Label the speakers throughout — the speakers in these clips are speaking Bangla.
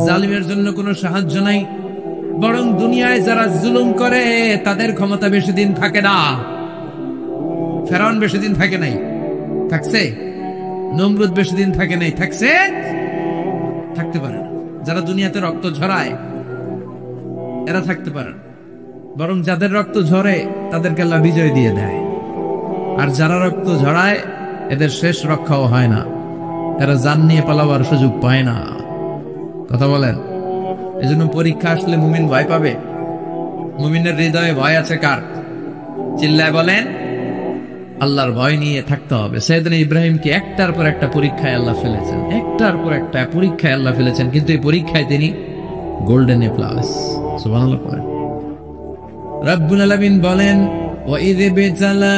Speaker 1: জালিমের জন্য কোনো সাহায্য নাই, বরং দুনিয়ায় যারা জুলুম করে তাদের ক্ষমতা বেশি দিন থাকে না। ফেরাউন বেশি দিন থাকে নাই, থাকছে? নমরুদ বেশি দিন থাকে নাই, থাকছে? থাকতে পারে না। যারা দুনিয়াতে রক্ত ঝরায় এরা থাকতে পারে না, বরং যাদের রক্ত ঝরে তাদেরকে আল্লাহ বিজয় দিয়ে দেয়। আর যারা রক্ত ঝরায় এদের শেষ রক্ষাও হয় না, এরা জান নিয়ে পালাবার সুযোগ পায় না। কথা বলেন? এজন্য পরীক্ষা আসলে মুমিন ভয় পাবে। মুমিনের হৃদয়ে ভয় আছে কার? চিল্লায় বলেন। আল্লাহর ভয় নিয়ে থাকতে হবে। সাইয়েদনা ইব্রাহিমকে একটার পর একটা পরীক্ষায় আল্লাহ ফেলেছেন, একটার পর একটা পরীক্ষায় আল্লাহ ফেলেছেন, কিন্তু এই পরীক্ষায় তিনি গোল্ডেন এ প্লাস। সুবহানাল্লাহ পড়েন। রব্বুল আলামিন বলেন, ওয়া ইয বিতালা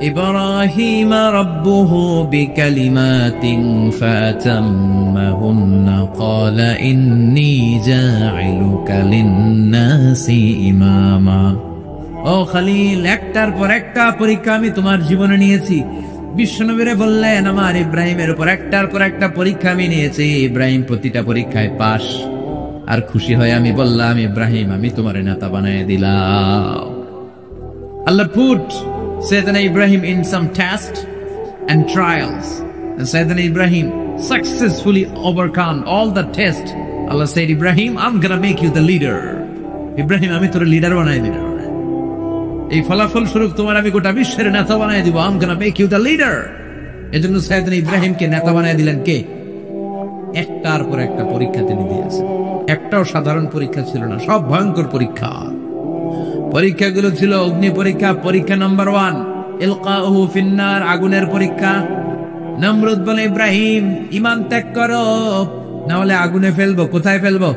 Speaker 1: ইব্রাহিম রাব্বুহু বিকালিমাতিন ফাতাম্মাহুন্না ক্বালা ইন্নী জাইলুকা লিন-নাসি ইমামা। ও খলিল, একটার পর একটা পরীক্ষা আমি তোমার জীবনে নিয়েছি। বিশ্বনবীরে বললেন, আমার ইব্রাহিমের উপর একটার পর একটা পরীক্ষা আমি নিয়েছি, ইব্রাহিম প্রতিটা পরীক্ষায় পাস। আর খুশি হয়ে আমি বললাম, ইব্রাহিম আমি তোমার নেতা বানায় দিলাম। আল্লাহ put Sayyidina Ibrahim in some test and trials, and Sayyidina Ibrahim successfully overcome all the tests. Allah said, Ibrahim, I'm gonna make you the leader. Ibrahim, আমি তোর লিডার বানাই দিলাম। এই ফলাফল স্বরূপ তোমার আমি গোটা বিশ্বের নেতা বানাই দিব। I'm gonna make you the leader. এজন্য সাইয়েদনা ইব্রাহিমকে নেতা বানাই দিলেন কে? একটার পর একটা পরীক্ষা তিনি দিয়েছেন। একটাও সাধারণ পরীক্ষা ছিল না, সব ভয়ঙ্কর পরীক্ষা। পরীক্ষাগুলো ছিল অগ্নি পরীক্ষা, পরীক্ষা নাম্বার 1 ইলকাউহু ফিন্নার, আগুনের পরীক্ষা। নমরুদ বলে, ইব্রাহিম ঈমান ত্যাগ করো, না হলে আগুনে ফেলবো। কোথায় ফেলবো?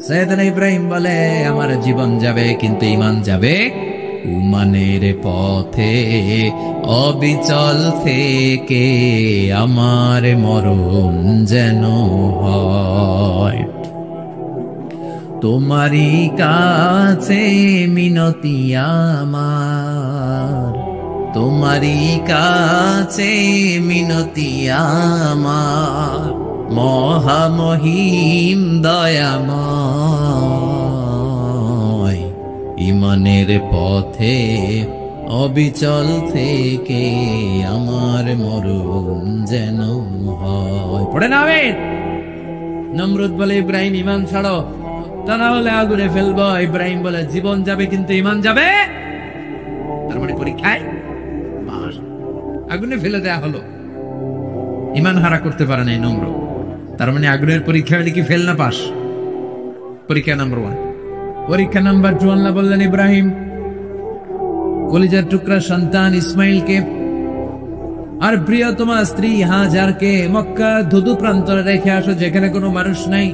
Speaker 1: সাইয়েদনা ইব্রাহিম বলে, আমার জীবন যাবে কিন্তু ঈমান যাবে উমানের পথে, অবিচল থেকে আমার মরণ যেন হয়। তোমারই কাছে মিনতি আমার, তোমারই কাছে মিনতি আমার, মহামহিম দয়াময়, ঈমানের পথে অবিচল থেকে আমার মরণ যেন হয়। পড়ে না? নমরুদ বলে, ইব্রাহিম ঈমান ছাড়ো, তা না হলে আগুনে ফেলবো। ইব্রাহিম বলে, জীবন যাবে কিন্তু ঈমান যাবে। তার মানে পরীক্ষায় পাস, আগুনে ফেলে দেয়া হলো। ঈমান হারা করতে পারে নাই নমরুদ। তার মানে আগুনের পরীক্ষা হলে কি ফেল না পাস? পরীক্ষা নাম্বার 1। পরীক্ষা নাম্বার 2 আল্লাহ বললেন, ইব্রাহিম কলিজার টুকরা সন্তান ইসমাইলকে আর প্রিয়তমা স্ত্রী হাজারকে মক্কা ধুধু প্রান্তরে রেখে আসো, যেখানে কোনো মানুষ নাই,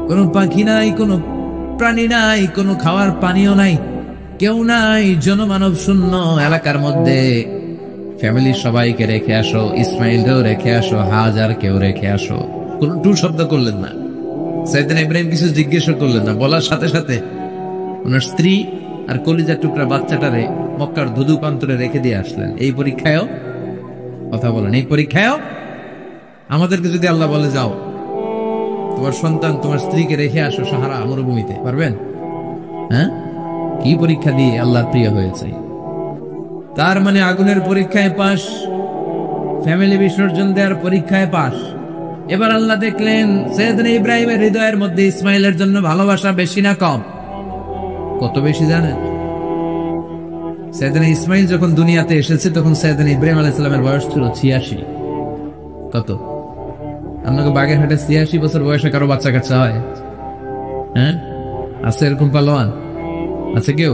Speaker 1: কোনো পাখি নাই, কোনো প্রাণী নাই, কোনো খাওয়ার পানিও নাই, কেউ নাই, জনমানব শূন্য এলাকার মধ্যে ফ্যামিলির সবাইকে রেখে আসো, ইসমাইলকেও রেখে আসো, হাজারকেও রেখে আসো। কোনো টু শব্দ করলেন না। সাইয়েদনা ইব্রাহিম কিছু জিজ্ঞেস করলেন না, বলার সাথে সাথে ওনার স্ত্রী আর কলিজার টুকরা বাচ্চাটারে মক্কার ধুধু প্রান্তরে রেখে দিয়ে আসলেন। এই পরীক্ষায়ও, কথা বলেন, এই পরীক্ষায়ও আমাদেরকে যদি আল্লাহ বলে, যাও তোমার সন্তান তোমার স্ত্রীকে রেখে আসো সাহারা মরুভূমিতে, পারবেন? হ্যাঁ, কি পরীক্ষা দিয়ে আল্লাহ প্রিয় হয়েছে। তার মানে আগুনের পরীক্ষায় পাস, ফ্যামিলি বিসর্জন দেওয়ার পরীক্ষায় পাস। এবার আল্লাহ দেখলেন সাইয়েদনা ইব্রাহিমের হৃদয়ের মধ্যে ইসমাইলের জন্য ভালোবাসা বেশি না কম? কত বেশি জানেন? সাইয়েদনা ইসমাইল যখন দুনিয়াতে এসেছে তখন সাইয়েদনা ইব্রাহিম আলাইহিস সালামের বয়স ছিল 86। কত? আপনাকে বাগেরহাটে 86 বছর বয়সে কারো বাচ্চা কাচ্চা হয়? হ্যাঁ, আছে এরকম পালোয়ান? আছে কেউ?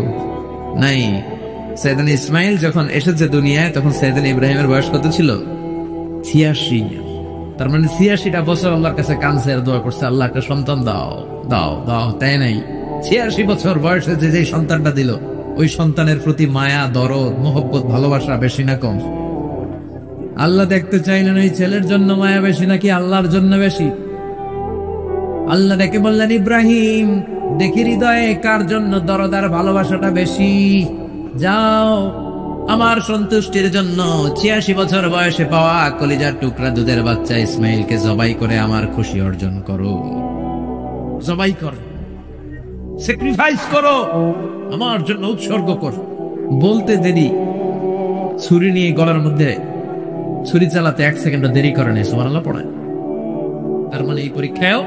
Speaker 1: নাই। সাইয়েদনা ইসমাইল যখন এসেছে দুনিয়ায় তখন সাইয়েদনা ইব্রাহিমের বয়স কত ছিল? 86। তার মানে 86টা বছর আল্লাহর কাছে কাঁদছে আর দোয়া করছে, আল্লাহ একটা সন্তান দাও দাও দাও, তাই নাই? 86 বছর বয়সে যে সন্তানটা দিল, ওই সন্তানের প্রতি মায়া, দরদ, মোহব্বত, ভালোবাসা বেশি না কম? আল্লাহ দেখতে চাইলেন ওই ছেলের জন্য মায়া বেশি নাকি আল্লাহর জন্য বেশি? আল্লাহ ডেকে বললেন, ইব্রাহিম দেখি হৃদয়ে কার জন্য দরদ আর ভালোবাসাটা বেশি। যাও আমার সন্তুষ্টির জন্য 86 বছর বয়সে পাওয়া কলিজার টুকরা দুধের বাচ্চা ইসমাইলকে জবাই করে আমার খুশি অর্জন করো। জবাই কর, স্যাক্রিফাইস করো, আমার জন্য উৎসর্গ কর। বলতে দেরি, ছুরি নিয়ে গলার মধ্যে ছুরি চালাতে 1 সেকেন্ড দেরি করে নেই। সুবহানাল্লাহ পড়ে। তার মানে এই পরীক্ষায়ও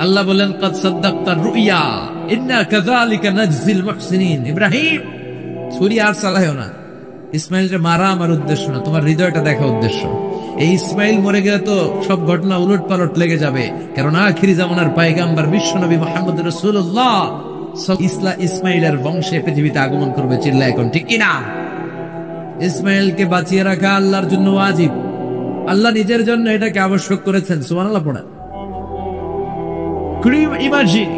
Speaker 1: আল্লাহ বলেন কাদ সাদ্দাকতার রুইয়া ইন্না কাযালিকা নাজজিল মুহসিনিন। ইব্রাহিম, ছুরি আর চালায়ও না। ইসমাইলকে মারা আমার উদ্দেশ্য না, তোমার হৃদয়টা দেখা উদ্দেশ্য। এই ইসমাইল মরে গেলে তো সব ঘটনা উলট পালট লেগে যাবে, কারণ আখিরি জামানার পয়গম্বর বিশ্বনবী মুহাম্মদ রাসূলুল্লাহ ইসমাইলের বংশে পৃথিবীতে আগমন করবে। চিল্লা এখন ঠিক কিনা? ইসমাইলকে বাঁচিয়ে রাখা আল্লাহর জন্য ওয়াজিব। আল্লাহ নিজের জন্য এটাকে আবশ্যক করেছেন। সুবহানাল্লাহ পড়া। ইমাজিন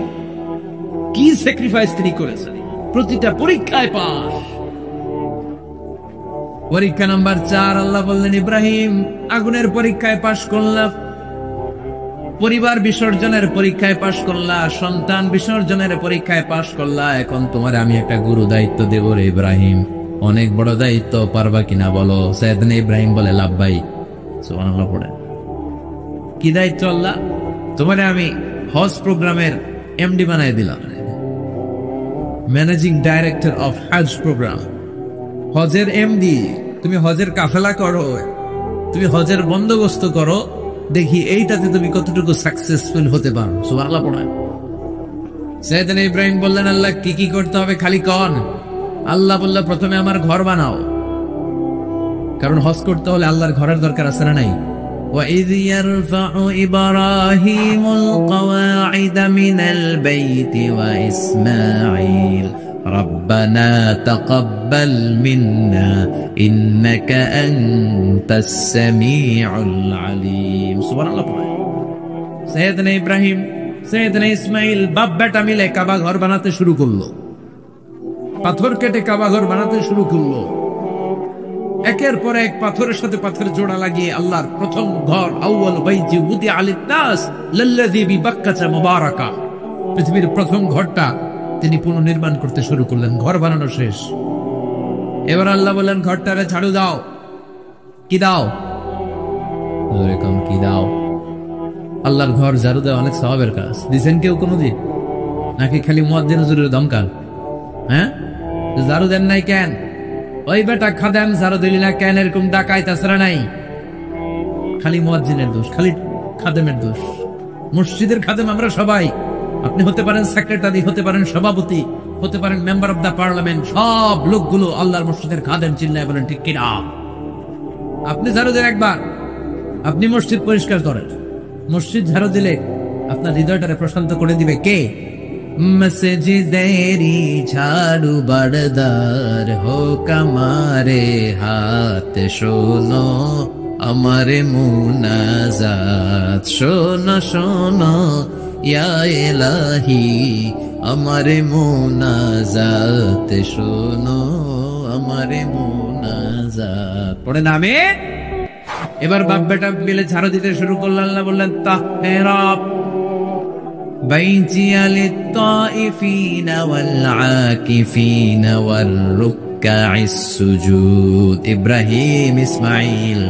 Speaker 1: কি স্যাক্রিফাইস তিনি করেছেন। প্রতিটা পরীক্ষায় পাস। পরীক্ষা নাম্বার 4 আল্লাহ বললেন ইব্রাহিম আগুনের পরীক্ষায় পাশ করলা, পরিবার বিসর্জনের পরীক্ষায় পাশ করলা, সন্তান বিসর্জনের পরীক্ষায় পাশ করলা। এখন তোমার আমি একটা গুরু দায়িত্ব দেব রে ইব্রাহিম, অনেক বড় দায়িত্ব, পারবা কিনা বলো? সাইয়েদনা ইব্রাহিম বলে লাভবাই। সুবহানাল্লাহ পড়ে। কি দায়িত্ব আল্লাহ? তোমারে আমি হজ প্রোগ্রামের এমডি বানাই দিলাম, ম্যানেজিং ডাইরেক্টর অফ হজ প্রোগ্রাম। হজের এমডি। তুমি হজের কাফেলা করো, তুমি হজের বন্দোবস্ত করো, দেখি এইটাতে তুমি কতটুকু সাকসেসফুল হতে পারো। সুবহানাল্লাহ পড়ে। সাইয়েদনা ইব্রাহিম বললেন আল্লাহ কি কি করতে হবে খালি কন। আল্লাহ বলল প্রথমে আমার ঘর বানাও, কারণ হজ করতে হলে আল্লাহর ঘরের দরকার আছে না নাই? وَإِذْ يَرْفَعُ إِبْرَاهِيمُ الْقَوَاعِدَ مِنَ الْبَيْتِ وَإِسْمَاعِيلُ رَبَّنَا تَقَبَّلْ مِنَّا إِنَّكَ أَنْتَ السَّمِيعُ الْعَلِيمُ। সুবহানাল্লাহ। সাইয়েদনা ইব্রাহিম, সাইয়েদনা ইসমাইল বাপ বেটা মিলে কাবা ঘর বানাতে শুরু করলো। পাথর কেটে কাবা ঘর বানাতে শুরু করলো। একের পর এক পাথরের সাথে পাথর জোড়া লাগিয়ে আল্লাহর প্রথম ঘর, আউয়াল বাইতি উদিআ লিন-নাস লাল্লাযী বিবাক্কাতা মুবারাকা, পৃথিবীর প্রথম ঘরটা তিনি পুনর্নির্মাণ করতে শুরু করলেন। ঘর বানানো শেষ। এবার আল্লাহ বললেন ঘরটারে ঝাড়ু দাও। কি দাও? এরকম কি দাও? আল্লাহর ঘর ঝাড়ু দেওয়া অনেক সওয়াবের কাজ। দিছেন কেউ কোনোদিন? নাকি খালি মুয়াজ্জিন হুজুরের দমকান? হ্যাঁ, ঝাড়ু দেন নাই কেন? ওই বেটা খাদেম ঝাড়ু দিলি না কেন? এরকম ডাকাইত আসরা নাই। খালি মুয়াজ্জিনের দোষ, খালি খাদেমের দোষ। মসজিদের খাদেম আমরা সবাই। আপনি হতে পারেন সেক্রেটারি, হতে পারেন সভাপতি, হতে পারেন মেম্বার অফ দা পার্লামেন্ট, সব লোকগুলো আল্লাহর মসজিদের খাদেম। চিল্লায় বলেন ঠিক কিনা? আপনি ঝাড়ু দেন একবার, আপনি মসজিদ পরিষ্কার করেন। মসজিদ ঝাড়ু দিলে আপনার হৃদয়টারে প্রশান্ত করে দিবে কে? মসজিদেরি ঝাড়ু বারদার হোক আমারে হাত, শোনো আমারে মুনাজাত, শোনো শোনো ইয়া ইলাহি আমারে মুনাজাত, শোনো আমারে মুনাজাত। পড়ে নামে। এবার বাপ বেটা মিলে ঝাড়ু দিতে শুরু করলেন। আল্লাহ বললেন তাহরা বাইতিয়া লিত-তাইফিনা ওয়াল-আকিফিনা ওয়ার-রুক্কা'ইস সুজুদ। ইব্রাহিম ইসমাইল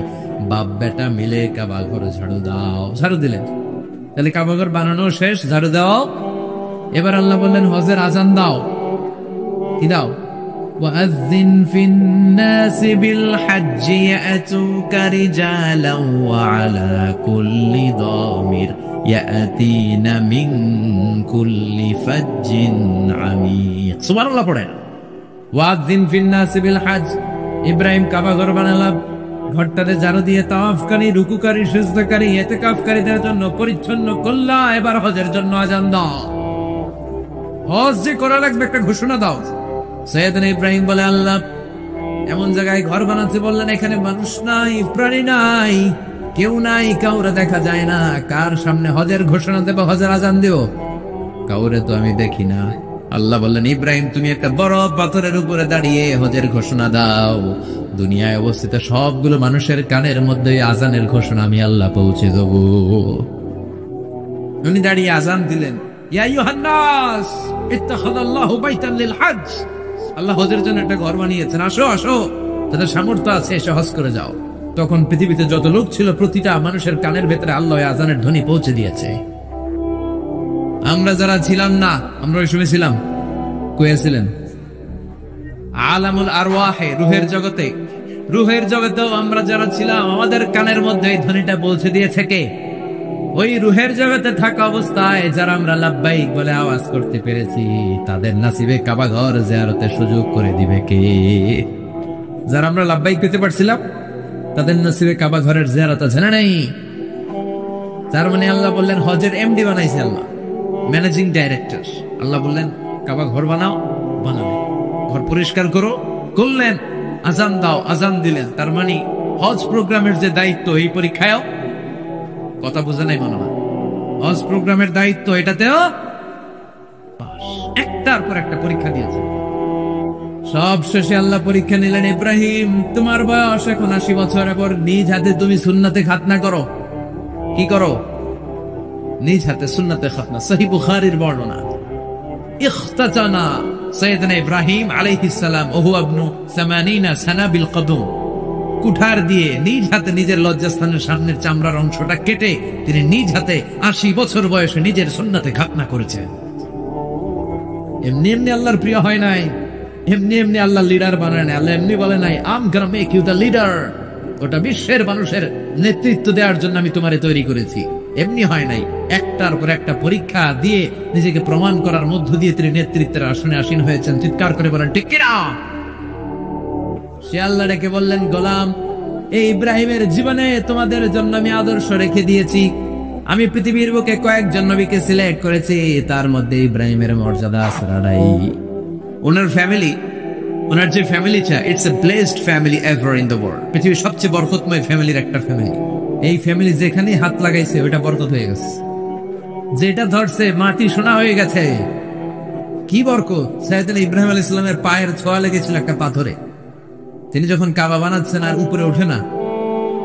Speaker 1: বাপ বেটা মিলে কাবা ঘর ঝাড়ু দাও। ঝাড়ু দিলেন। তাহলে কাবা ঘর বানানো শেষ, ঝাড়ু দাও। এবার আল্লাহ বললেন হজের আজান দাও। কি দাও? وَأَذِّنْ فِي النَّاسِ بِالْحَجِّ يَأْتُوكَ رِجَالًا وَعَلَى كُلِّ ضَامِرٍ يَأْتِينَ مِنْ كُلِّ فَجٍّ عَمِيقٍ। সুবহানাল্লাহ পড়ে। وَأَذِّنْ فِي النَّاسِ بِالْحَجِّ। ইব্রাহিম কাবা ঘর বানালাম, ঘরটাতে ঝাড়ু দিয়ে তাওয়াফকারী, রুকুকারী, সিজদাকারী, ইতিকাফকারীদের জন্য পরিচ্ছন্ন করলা। এবার হজের জন্য আজান দাও। হজ যে করা লাগবে একটা ঘোষণা দাও। সাইয়েদনা ইব্রাহিম বলে আল্লাহ এমন জায়গায় ঘর বানাতে বললেন এখানে মানুষ নাই, প্রাণী নাই, কেউ নাই, কাউরে দেখা যায় না। কার সামনে হজের ঘোষণা দেব, হজের আজান দেব? কাউরে তো আমি দেখি না। আল্লাহ বললেন ইব্রাহিম তুমি একটা বড় পাথরের উপরে দাঁড়িয়ে হজের ঘোষণা দাও। দুনিয়ায় অবস্থিত সবগুলো মানুষের কানের মধ্যে আজানের ঘোষণা আমি আল্লাহ পৌঁছে দেব। উনি দাঁড়িয়ে আজান দিলেন, ইয়া আইয়ুহান নাস ইত্তাখাযাল্লাহু বাইতান লিল হজ। আল্লাহ হজের জন্য একটা ঘর বানিয়েছেন, আসো আসো, তাদের সামর্থ্য আছে এসে হজ করে যাও। তখন পৃথিবীতে যত লোক ছিল প্রতিটা মানুষের কানের ভেতরে আল্লাহ আজানের ধ্বনি পৌঁছে দিয়েছে। আমরা যারা ছিলাম না, আমরা ওই সময় ছিলাম, কয়ে ছিলেন আলামুল আরওয়াহে, রুহের জগতে। রুহের জগতেও আমরা যারা ছিলাম, আমাদের কানের মধ্যে এই ধ্বনিটা পৌঁছে দিয়েছে কে? ওই রুহের জগতে থাকা অবস্থায় যারা আমরা লাব্বাইক বলে আওয়াজ করতে পেরেছি, তাদের নাসিবে কাবা ঘর জিয়ারতের সুযোগ করে দিবে কে? যারা আমরা লাব্বাইক পেতে পারছিলাম, তাদের নসিবে কাবা ঘরের জিয়ারত আছে না নাই? তার মানে আল্লাহ বললেন হজের এমডি বানাইছে আল্লাহ, ম্যানেজিং ডাইরেক্টর। আল্লাহ বললেন কাবা ঘর বানাও, বানালে। ঘর পরিষ্কার করো, করলেন। আজান দাও, আজান দিলেন। তার মানে হজ প্রোগ্রামের যে দায়িত্ব, এই পরীক্ষায়ও, কথা বুঝে নাই মনে হয়, হজ প্রোগ্রামের দায়িত্ব এটাতেও একটার পর একটা পরীক্ষা দিয়েছে। সব শেষে আল্লাহ পরীক্ষা নিলেন, ইব্রাহিম তোমার বয়স এখন 80 বছর, এবার নিজ হাতে তুমি সুন্নাতে খাতনা করো। কি করো? নিজ হাতে সুন্নাতে খাতনা। সহিহ বুখারীর বর্ণনা, ইখতাতানা সাইয়েদনা ইব্রাহিম আলাইহিস সালাম ওহু ইবনু 80 সানা বিল কদম। কুঠার দিয়ে নিজ হাতে নিজের লজ্জাস্থানের সামনের চামড়ার অংশটা কেটে তিনি নিজ হাতে 80 বছর বয়সে নিজের সুন্নাতে খাতনা করেছেন। এমনি এমনি আল্লাহর প্রিয় হয় নাই, এমনি এমনি আল্লাহ লিডার বানায় নাই। আল্লাহ এমনি বলে নাই I'm gonna make you the leader, ওটা বিশ্বের মানুষের নেতৃত্ব দেওয়ার জন্য আমি তোমারে তৈরি করেছি। এমনি হয় নাই, একটার পর একটা পরীক্ষা দিয়ে নিজেকে প্রমাণ করার মধ্য দিয়ে তিনি নেতৃত্বের আসনে আসীন হয়েছেন। চিৎকার করে বলেন ঠিক কিনা? সে আল্লাহ ডেকে বললেন, গোলাম, এই ইব্রাহিমের জীবনে তোমাদের জন্য আমি আদর্শ রেখে দিয়েছি। আমি পৃথিবীর বুকে কয়েকজন নবীকে সিলেক্ট করেছি, তার মধ্যে ইব্রাহিমের মর্যাদা আসরাই। ওনার ফ্যামিলি, ওনার যে ফ্যামিলিটা, it's a blessed family ever in the world. পৃথিবীর সবচেয়ে বরকতময় ফ্যামিলির একটা ফ্যামিলি। এই ফ্যামিলি যেখানে হাত লাগাইছে ওইটা বরকত হয়ে গেছে, যেটা ধরছে মাটি সোনা হয়ে গেছে। কি বরকত! সাইয়েদনা ইব্রাহিম আলাইহিস সালামের পায়ের ছোঁয়া লেগেছিল একটা পাথরে। তিনি যখন কাবা বানাচ্ছেন আর উপরে ওঠে না,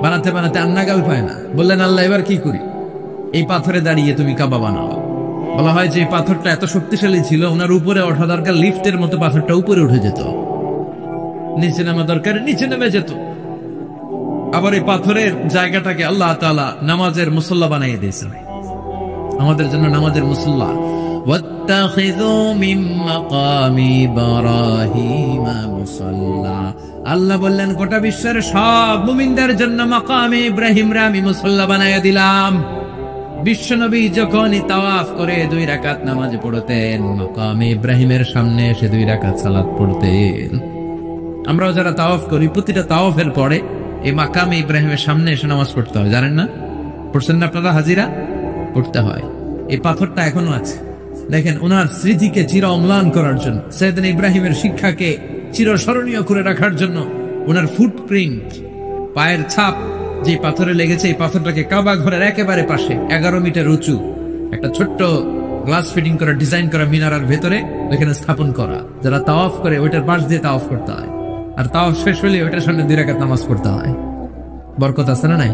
Speaker 1: বানাতে বানাতে আন্নাগাল পায় না, বললেন আল্লাহ এবার কি করি? এই পাথরে দাঁড়িয়ে তুমি কাবা বানাও। বলা হয় যে এই পাথরটা এত শক্তিশালী ছিল, ওনার উপরে ওঠা দরকার, লিফটের মতো পাথরটা উপরে উঠে যেত, নিচে নামা দরকার নিচে নেমে যেত। আবার এই পাথরের জায়গাটাকে আল্লাহ তাআলা নামাজের মুসল্লা বানিয়ে দিয়েছেন, আমাদের জন্য নামাজের মুসল্লা। ওয়াত্তাখিযু মিন মাকামি ইব্রাহিম মুসাল্লা। আল্লাহ বললেন গোটা বিশ্বের সব মুমিনদের জন্য মাকামে ইব্রাহিমরে আমি মুসল্লা বানাইয়া দিলাম। বিশ্বনবী যখনই তাওয়াফ করে 2 রাকাত নামাজ পড়তেন, মাকামে ইব্রাহিমের সামনে এসে 2 রাকাত সালাত পড়তেন। আমরাও যারা তাওয়াফ করি, প্রতিটা তাওয়াফের পরে এই মাকামে ইব্রাহিমের সামনে এসে নামাজ পড়তে হয়, জানেন না? পড়ছেন না আপনারা? হাজিরা পড়তে হয়। এই পাথরটা এখনো আছে। দেখেন, ওনার স্মৃতিকে চির অম্লান করার জন্য, সাইয়েদনা ইব্রাহিমের শিক্ষাকে চিরস্মরণীয় করে রাখার জন্য ওনার ফুটপ্রিন্ট, পায়ের ছাপ যে পাথরে লেগেছে, এই পাথরটাকে কাবা ঘরের একেবারে পাশে 11 মিটার উঁচু একটা ছোট্ট গ্লাস ফিটিং করা, ডিজাইন করা মিনারার ভেতরে ওইখানে স্থাপন করা। যারা তাওয়াফ করে ওইটার পাশ দিয়ে তাওয়াফ করতে হয়, আর তাওয়াফ শেষ হলে ওইটার সামনে 2 রাকাত নামাজ পড়তে হয়। বরকত আছে না নাই?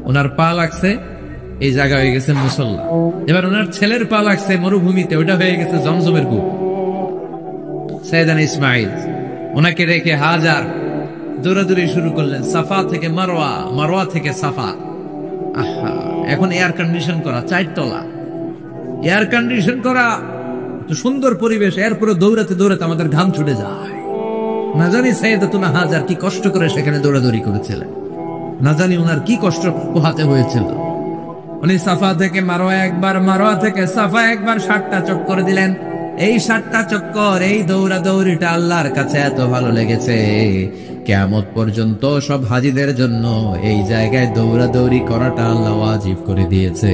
Speaker 1: ওনার পা লাগছে, এই জায়গা হয়ে গেছে মুসল্লা। এবার ওনার ছেলের পা লাগছে মরুভূমিতে, ওটা হয়ে গেছে জমজমের কূপ। সাইয়েদনা ইসমাইল, ওনাকে রেখে হাজার দৌড়াদৌড়ি শুরু করলেন, সাফা থেকে মারওয়া, মারওয়া থেকে সাফা। আহা, এখন এয়ার কন্ডিশন করা, 4 তলা এয়ার কন্ডিশন করা, তো সুন্দর পরিবেশ, এরপরে দৌড়াতে দৌড়াতে আমাদের ঘাম ছুটে যায়। না জানি সাইয়েদাতুনা হাজার কি কষ্ট করে সেখানে দৌড়াদৌড়ি করেছিলেন, না জানি ওনার কি কষ্ট পোহাতে হয়েছিল। উনি সাফা থেকে মারওয়া একবার, মারওয়া থেকে সাফা একবার 60টা চক্কর দিলেন। এই 60টা চক্কর, এই দৌড়াদৌড়িটা আল্লাহর কাছে এত ভালো লেগেছে, কিয়ামত পর্যন্ত সব হাজিদের জন্য এই জায়গায় দৌড়াদৌড়ি করাটা আল্লাহ ওয়াজিব করে দিয়েছে।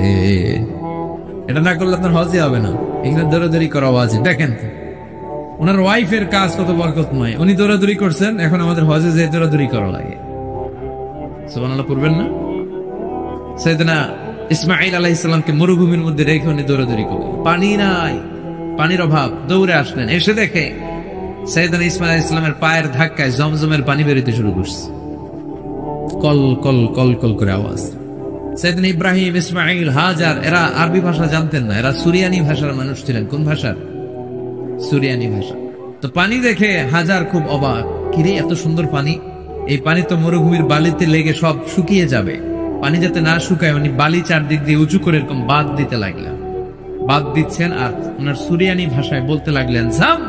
Speaker 1: এটা না করলে আপনার হজই হবে না, এখানে দৌড়াদৌড়ি করা ওয়াজিব। দেখেন ওনার ওয়াইফের কাজ কত বরকতময়, উনি দৌড়াদৌড়ি করছেন, এখন আমাদের হজে যে দৌড়াদৌড়ি করা লাগে। সুবহানাল্লাহ পড়বেন না? সাইয়েদনা ইসমাঈল আলাইহিস সালামকে মরুভূমির মধ্যে রেখে উনি দৌড়াদৌড়ি করলেন, পানি নাই, পানির অভাব, দৌড়ে আসলেন। এসে দেখে সাইয়েদনা ইসমাঈল আলাইহিস সালামের পায়ের ধাক্কায় জমজমের পানি বেরোতে শুরু করছে, কল কল কল কল করে আওয়াজ। সাইয়েদনা ইব্রাহিম, ইসমাঈল, হাজার এরা আরবি ভাষা জানতেন না, এরা সুরিয়ানি ভাষার মানুষ ছিলেন। কোন ভাষার? সুরিয়ানি ভাষা। তো পানি দেখে হাজার খুব অবাক, কিরে এত সুন্দর পানি, এই পানি তো মরুভূমির বালিতে লেগে সব শুকিয়ে যাবে। পানি যাতে না শুকায় উনি বালি চারদিক দিয়ে উঁচু করে এরকম বাঁধ দিতে লাগলেন। বাদ দিচ্ছেন আর ওনার সুরিয়ানি ভাষায় বলতে লাগলেন ঝাম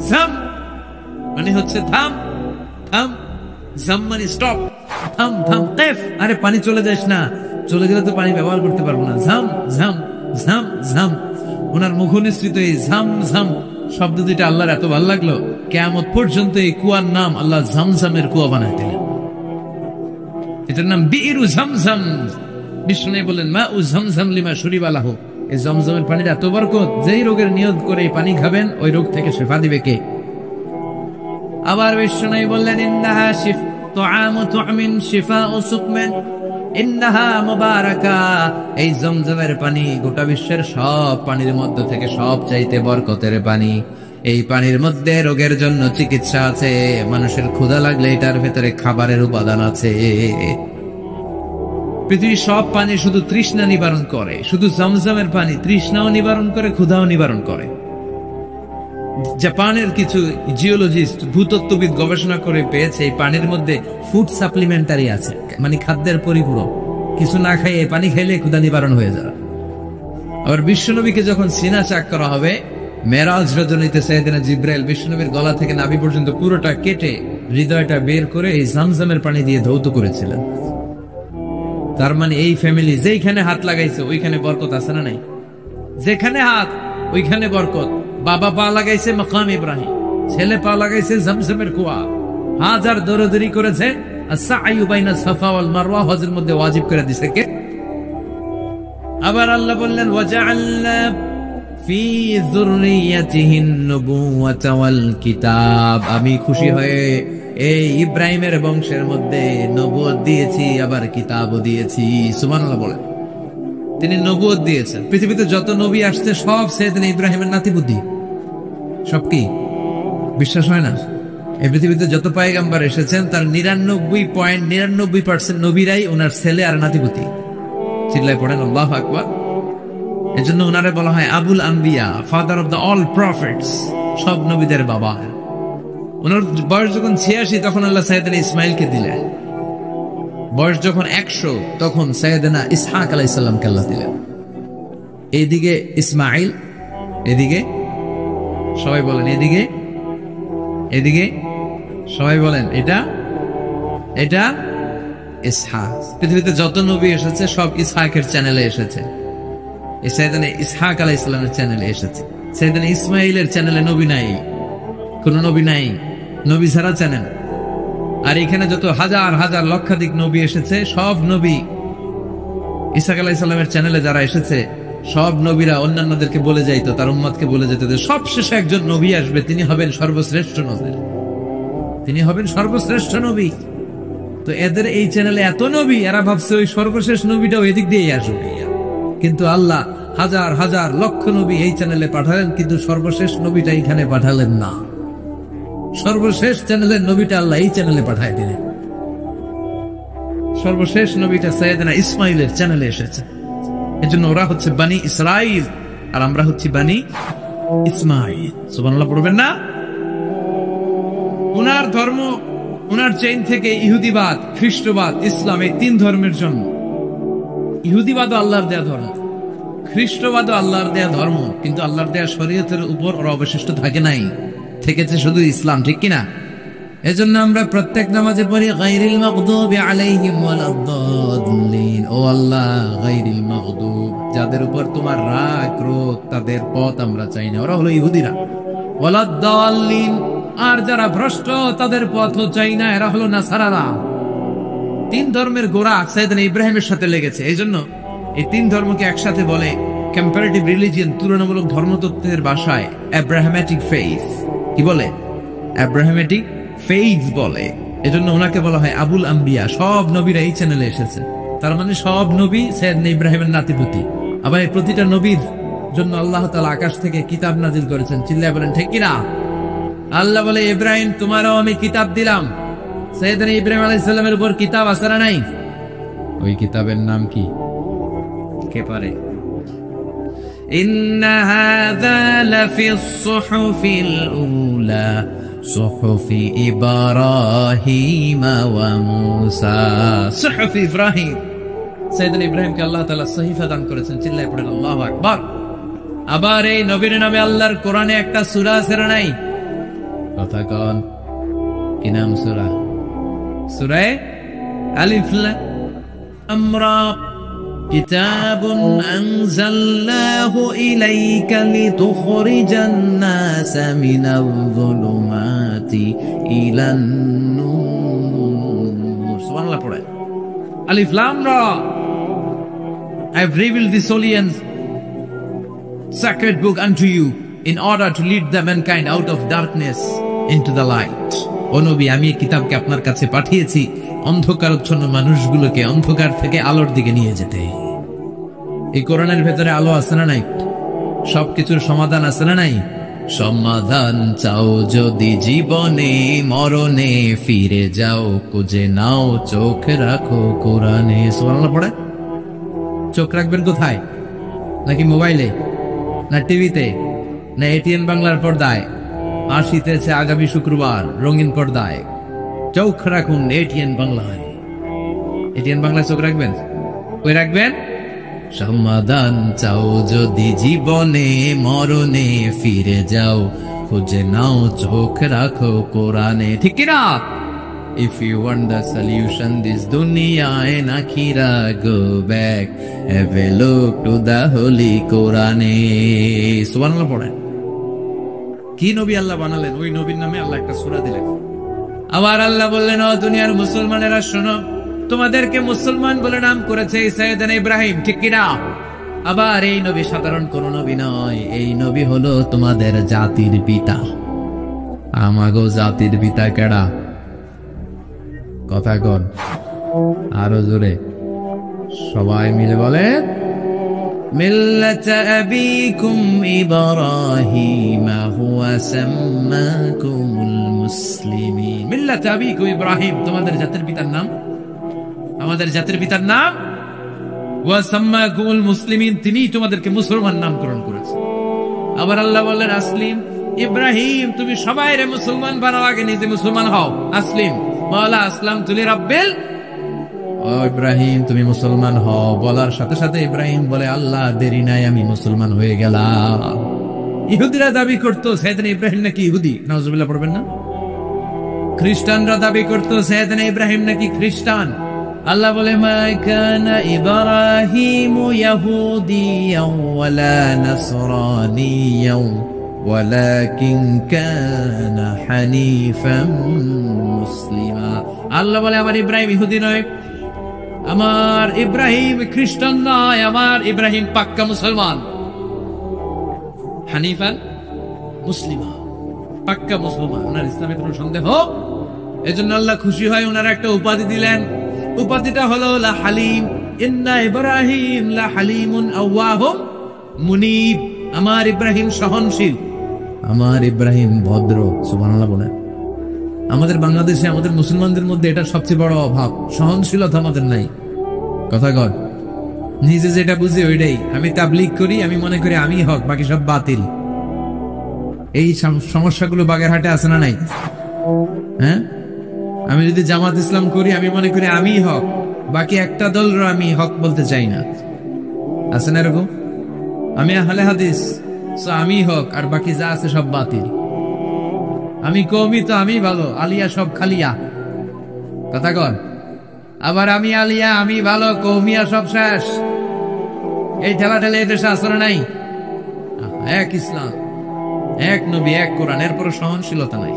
Speaker 1: ঝাম, মানে হচ্ছে থাম থাম, ঝাম মানে স্টপ, থাম থাম কেফ, আরে পানি চলে যাস না, চলে গেলে তো পানি ব্যবহার করতে পারবো না, ঝাম ঝাম ঝাম ঝাম। ওনার মুখনিসৃত এই ঝাম ঝাম শব্দ দুইটা আল্লাহর এত ভালো লাগলো, কিয়ামত পর্যন্ত এই কুয়ার নাম আল্লাহ ঝামঝামের কুয়া বানায় দিলেন। এটার নাম বিইরু ঝামঝাম। বিষ্ণু বললেন মা উ ঝামঝাম লিমা শুরিবা লাহু, এই জমজমের পানির এত বরকত, যেই রোগের নিয়ত করে এই পানি খাবেন ওই রোগ থেকে শিফা দিবে কে? আবার বিষ্ণু বললেন ইন্নাহা তুআমু তুমিন শিফাউ সুকমিন ইন্নাহা মুবারাকা, এই জমজমের পানি গোটা বিশ্বের সব পানির মধ্যে থেকে সব চাইতে বরকতের পানি। এই পানির মধ্যে রোগের জন্য চিকিৎসা আছে, মানুষের ক্ষুধা লাগলে এটার ভেতরে খাবারের উপাদান আছে। পৃথিবীর সব পানি শুধু তৃষ্ণা নিবারণ করে, শুধু জমজমের পানি তৃষ্ণাও নিবারণ করে, ক্ষুধাও নিবারণ করে। জাপানের কিছু জিওলজিস্ট ভূতত্ত্ববিদ গবেষণা করে পেয়েছে এই পানির মধ্যে ফুড সাপ্লিমেন্টারি আছে, মানে খাদ্যের পরিপূরক। কিছু না খাইয়ে পানি খাইলে ক্ষুধা নিবারণ হয়ে যাবে। আবার বিশ্বনবীকে যখন সিনা চাক করা হবে, মেরাজ রজনীতে সাইয়েদনা জিব্রাইল বিশ্বনবীর গলা থেকে নাভি পর্যন্ত পুরোটা কেটে হৃদয়টা বের করে এই জামজামের পানি দিয়ে ধৌত করেছিলেন। তার মানে এই ফ্যামিলি যেইখানে হাত লাগাইছে ওইখানে বরকত আছে না নাই? যেখানে হাত ওইখানে বরকত। বাবা পা লাগাইছে মাকাম ইব্রাহিম, ছেলে পা লাগাইছে জমজমের কুয়া, হাজার দৌড়াদৌড়ি করেছে, আস-সা'য়ু বাইনা সাফা ওয়াল মারওয়া হজের মধ্যে ওয়াজিব করে দিয়েছে কে? আবার আল্লাহ বললেন ওয়াজআলনা ফি যুররিয়াতিহিন নুবুওয়াতা ওয়াল কিতাব, আমি খুশি হয়ে এই ইব্রাহিমের বংশের মধ্যে নবুয়ত দিয়েছি, আবার কিতাবও দিয়েছি। সুবহানাল্লাহ বলেন। তিনি নবুয়ত দিয়েছেন। পৃথিবীতে যত নবী আসছে সব সাইয়েদনা ইব্রাহিমের নাতিপুতি। সব কি বিশ্বাস হয় না? এই পৃথিবীতে যত পয়গম্বর এসেছেন তার 99.99% নবীরাই ওনার ছেলে আর নাতিপুতি। চিল্লায় পড়েন আল্লাহু আকবার। এজন্য ওনারে বলা হয় আবুল আম্বিয়া, father of the all prophets, সব নবীদের বাবা। ওনার বয়স যখন 86 তখন আল্লাহ সাইয়েদনা ইসমাইলকে দিলেন। বয়স যখন 100 তখন সাইয়েদনা ইসহাক আলাইহিস সালামকে আল্লাহ দিলেন। এইদিকে ইসমাইল, এদিকে সবাই বলেন এদিকে, এদিকে সবাই বলেন এটা এটা ইসহাক। পৃথিবীতে যত নবী এসেছে সব ইসহাকের চ্যানেলে এসেছে। এই সাইয়েদনা ইসহাক আলাইহিস সালামের চ্যানেলে এসেছে। সাইয়েদনা ইসমাইলের চ্যানেলে নবী নাই, কোন নবী নাই, নবী ছাড়া চ্যানেল। আর এখানে যত হাজার হাজার লক্ষাধিক নবী এসেছে সব নবী ইসহাক আলাইহিস সালামের চ্যানেলে যারা এসেছে সব নবীরা অন্যান্যদেরকে বলে যাইতো, তার উম্মতকে বলে যেত যে সবশেষে একজন নবী আসবে, তিনি হবেন সর্বশ্রেষ্ঠ নবী, তিনি হবেন সর্বশ্রেষ্ঠ নবী। তো এদের এই চ্যানেলে এত নবী, এরা ভাবছে ওই সর্বশেষ নবীটাও এদিক দিয়েই আসবে। কিন্তু আল্লাহ হাজার হাজার লক্ষ নবী এই চ্যানেলে পাঠালেন, কিন্তু সর্বশেষ নবীটা এখানে পাঠালেন না। সর্বশেষ চ্যানেলের নবীটা আল্লাহ এই চ্যানেলে পাঠায় দিলেন। সর্বশেষ নবীটা সাইয়েদনা ইসমাইলের চ্যানেলে এসেছে। এজন্য ওরা হচ্ছে বানি ইসরাইল আর আমরা হচ্ছি বানি ইসমাইল। সুবহানাল্লাহ পড়বেন না? উনার ধর্ম, উনার চেইন থেকে ইহুদিবাদ, খ্রিস্টবাদ, ইসলাম, এই 3 ধর্মের জন্ম। ইহুদিবাদও আল্লাহর দেয়া ধর্ম, খ্রিস্টবাদও আল্লাহর দেয়া ধর্ম, কিন্তু আল্লাহর দেয়া শরীয়তের উপর ওরা অবশিষ্ট থাকে নাই, থেকেছে শুধু ইসলাম। ঠিক কিনা? এজন্য আমরা প্রত্যেক নামাজে পড়ি গায়রিল মাগদুবি আলাইহিম ওয়ালাদ-দাল্লিন। ও আল্লাহ, গায়রিল মাগদুব, যাদের উপর তোমার রাগ ক্রোধ, তাদের পথ আমরা চাই না, ওরা হলো ইহুদিরা। ওয়ালাদ-দাল্লিন, আর যারা ভ্রষ্ট তাদের পথও চাই না, এরা হলো নাসারারা। 3 ধর্মের গোড়া সাইয়েদনা ইব্রাহিমের সাথে লেগেছে। এইজন্য এই 3 ধর্মকে একসাথে বলে কম্পারেটিভ রিলিজিয়ন, তুলনামূলক ধর্মতত্ত্বের ভাষায় অ্যাব্রাহামেটিক ফেইথ। কি বলে? অ্যাব্রাহামেটিক ফেইথ বলে। এজন্য ওনাকে বলা হয় আবুল আম্বিয়া। সব নবীরা এই চ্যানেলে এসেছে, তার মানে সব নবী সাইয়েদনা ইব্রাহিমের নাতিপুতি। আবার এই প্রতিটা নবীর জন্য আল্লাহ তাআলা আকাশ থেকে কিতাব নাজিল করেছেন। চিল্লায় বলেন ঠিক কিনা? আল্লাহ বলে ইব্রাহিম তোমারও আমি কিতাব দিলাম। সাইয়েদনা ইব্রাহিম আলাইহিস সালামের উপর কিতাব আছে না নাই? ওই কিতাবের নাম কি? কে পারে? ইন্না হাযা লাফিস সুহুফিল উলা সুহুফি ইব্রাহিম ওয়া মূসা। সুহুফি ইব্রাহিম, সাইয়েদনা ইব্রাহিমকে আল্লাহ তাআলা সহিফা দান করেছেন। চিল্লায় পড়েন আল্লাহু আকবার। আবার এই নবীর নামে আল্লাহর কোরআনে একটা সূরা আছে না নাই? কথা কোন, কি নাম সূরা? সূরা আলিফ লাম রা। কিতাবুন আনজালনাহু ইলাইকা লিতুখরিজান নাসা মিনাল যুলুমাতি ইলান নূর। সুবহানাল্লাহ পড়ে। Alif Lam Ra. I have revealed this holy and sacred book unto you in order to lead the mankind out of darkness into the light. ও নবী, আমি এই কিতাবকে আপনার কাছে পাঠিয়েছি অন্ধকারাচ্ছন্ন মানুষগুলোকে অন্ধকার থেকে আলোর দিকে নিয়ে যেতে। এই কোরআনের ভেতরে আলো আছে না নাই? সবকিছুর সমাধান আছে না নাই? সমাধান চাও যদি জীবনে মরণে, ফিরে যাও খুঁজে নাও চোখ রাখো কোরআনে। সুবহানাল্লাহ পড়ে। চোখ রাখবেন কোথায়? নাকি মোবাইলে, না টিভিতে, না এটিএন বাংলার পর্দায়? আসিতেছে আগামী শুক্রবার রঙিন পর্দায়। চোখ রাখুন এটিএন বাংলায়। এটিএন বাংলায় চোখ রাখবেন? কই রাখবেন? সমাধান চাও যদি জীবনে মরণে, ফিরে যাও খুঁজে নাও চোখ রাখো কোরআনে। ঠিক কিনা? If you want the solution this dunya and akhirah, go back, have a look to the holy Quran. সুবহানাল্লাহ পড়েন। কি নবী আল্লাহ বানালেন, ওই নবীর নামে আল্লাহ একটা সূরা দিলেন। আবার আল্লাহ বললেন, ও দুনিয়ার মুসলমানেরা শোনো, তোমাদেরকে মুসলমান বলে নাম করেছে সাইয়েদনা ইব্রাহিম। ঠিক কিনা? আবার এই নবী সাধারণ কোন নবী নয়, এই নবী হলো তোমাদের জাতির পিতা। আমাগো জাতির পিতা কেডা? কথা কন আরো জোরে, সবাই মিলে বলে, মিল্লাতা আবিকুম ইব্রাহিম হুয়া সাম্মাকুমুল মুসলিমিন। মিল্লাতা আবিকুম ইব্রাহিম, তোমাদের জাতির পিতার নাম, আমাদের জাতির পিতার নাম ওয়া সাম্মাকুমুল মুসলিমিন, তিনি তোমাদেরকে মুসলমান নামকরণ করেছেন। আবার আল্লাহ বললেন, আসলিম ইব্রাহিম, তুমি সবাইরে মুসলমান বানাও, আগে নিজে মুসলমান হও। আসলিম ওয়ালা আসলাম তুলি রাব্বিল। ও ইব্রাহিম, তুমি মুসলমান হও বলার সাথে সাথে ইব্রাহিম বলে, আল্লাহ দেরি নাই, আমি মুসলমান হয়ে গেলাম। ইহুদিরা দাবি করতো সাইয়েদনা ইব্রাহিম নাকি ইহুদি, নাউজুবিল্লাহ পড়বেন না? খ্রিস্টানরা দাবি করতো সাইয়েদনা ইব্রাহিম নাকি খ্রিস্টান। আল্লাহ বলে, মা কানা ইব্রাহিমু ইয়াহুদিয়াও ওয়ালা নাসরানিয়াও ওয়ালাকিন কানা হানিফাম মুসলিমা। আল্লাহ বলে, আমার ইব্রাহিম ইহুদি নয়, আমার ইব্রাহিম খ্রিস্টান নয়, আমার ইব্রাহিম পাক্কা মুসলমান। হানিফান মুসলিমা, পাক্কা মুসলমান, ওনার ইসলামে কোনো সন্দেহ। এজন্য আল্লাহ খুশি হয়, ওনার একটা উপাধি দিলেন। উপাধিটা হলো লা হালিম। ইন্না ইব্রাহিম লা হালিমুন আওয়াহুম মুনিব। আমার ইব্রাহিম সহনশীল, আমার ইব্রাহিম ভদ্র। সুবহানাল্লাহ বলেন। আমাদের বাংলাদেশে, আমাদের মুসলমানদের মধ্যে এটা সবচেয়ে বড় অভাব, সহনশীলতা আমাদের নাই। কথা কর, নিজে যেটা বুঝি ওইটাই। আমি তাবলীগ করি, আমি মনে করি আমি হক, বাকি সব বাতিল। এই সমস্যাগুলো বাগেরহাটে আছে না নাই? হ্যাঁ, আমি যদি জামাত ইসলাম করি, আমি মনে করি আমি হক, বাকি একটা দলর আমি হক বলতে চাই না। আছে না এরকম? আমি আহলে হাদিস, আমি হক, আর বাকি যা আছে সব বাতিল। আমি কওমি, তো আমি ভালো, আলিয়া সব খালিয়া। কথা কন। আবার আমি আলিয়া, আমি ভালো, কওমিয়া সব শেষ। এই ঠেলা ঠেলে এদেশে আছে না নাই? এক ইসলাম, এক নবী, এক কোরআন, এরপর সহনশীলতা নাই।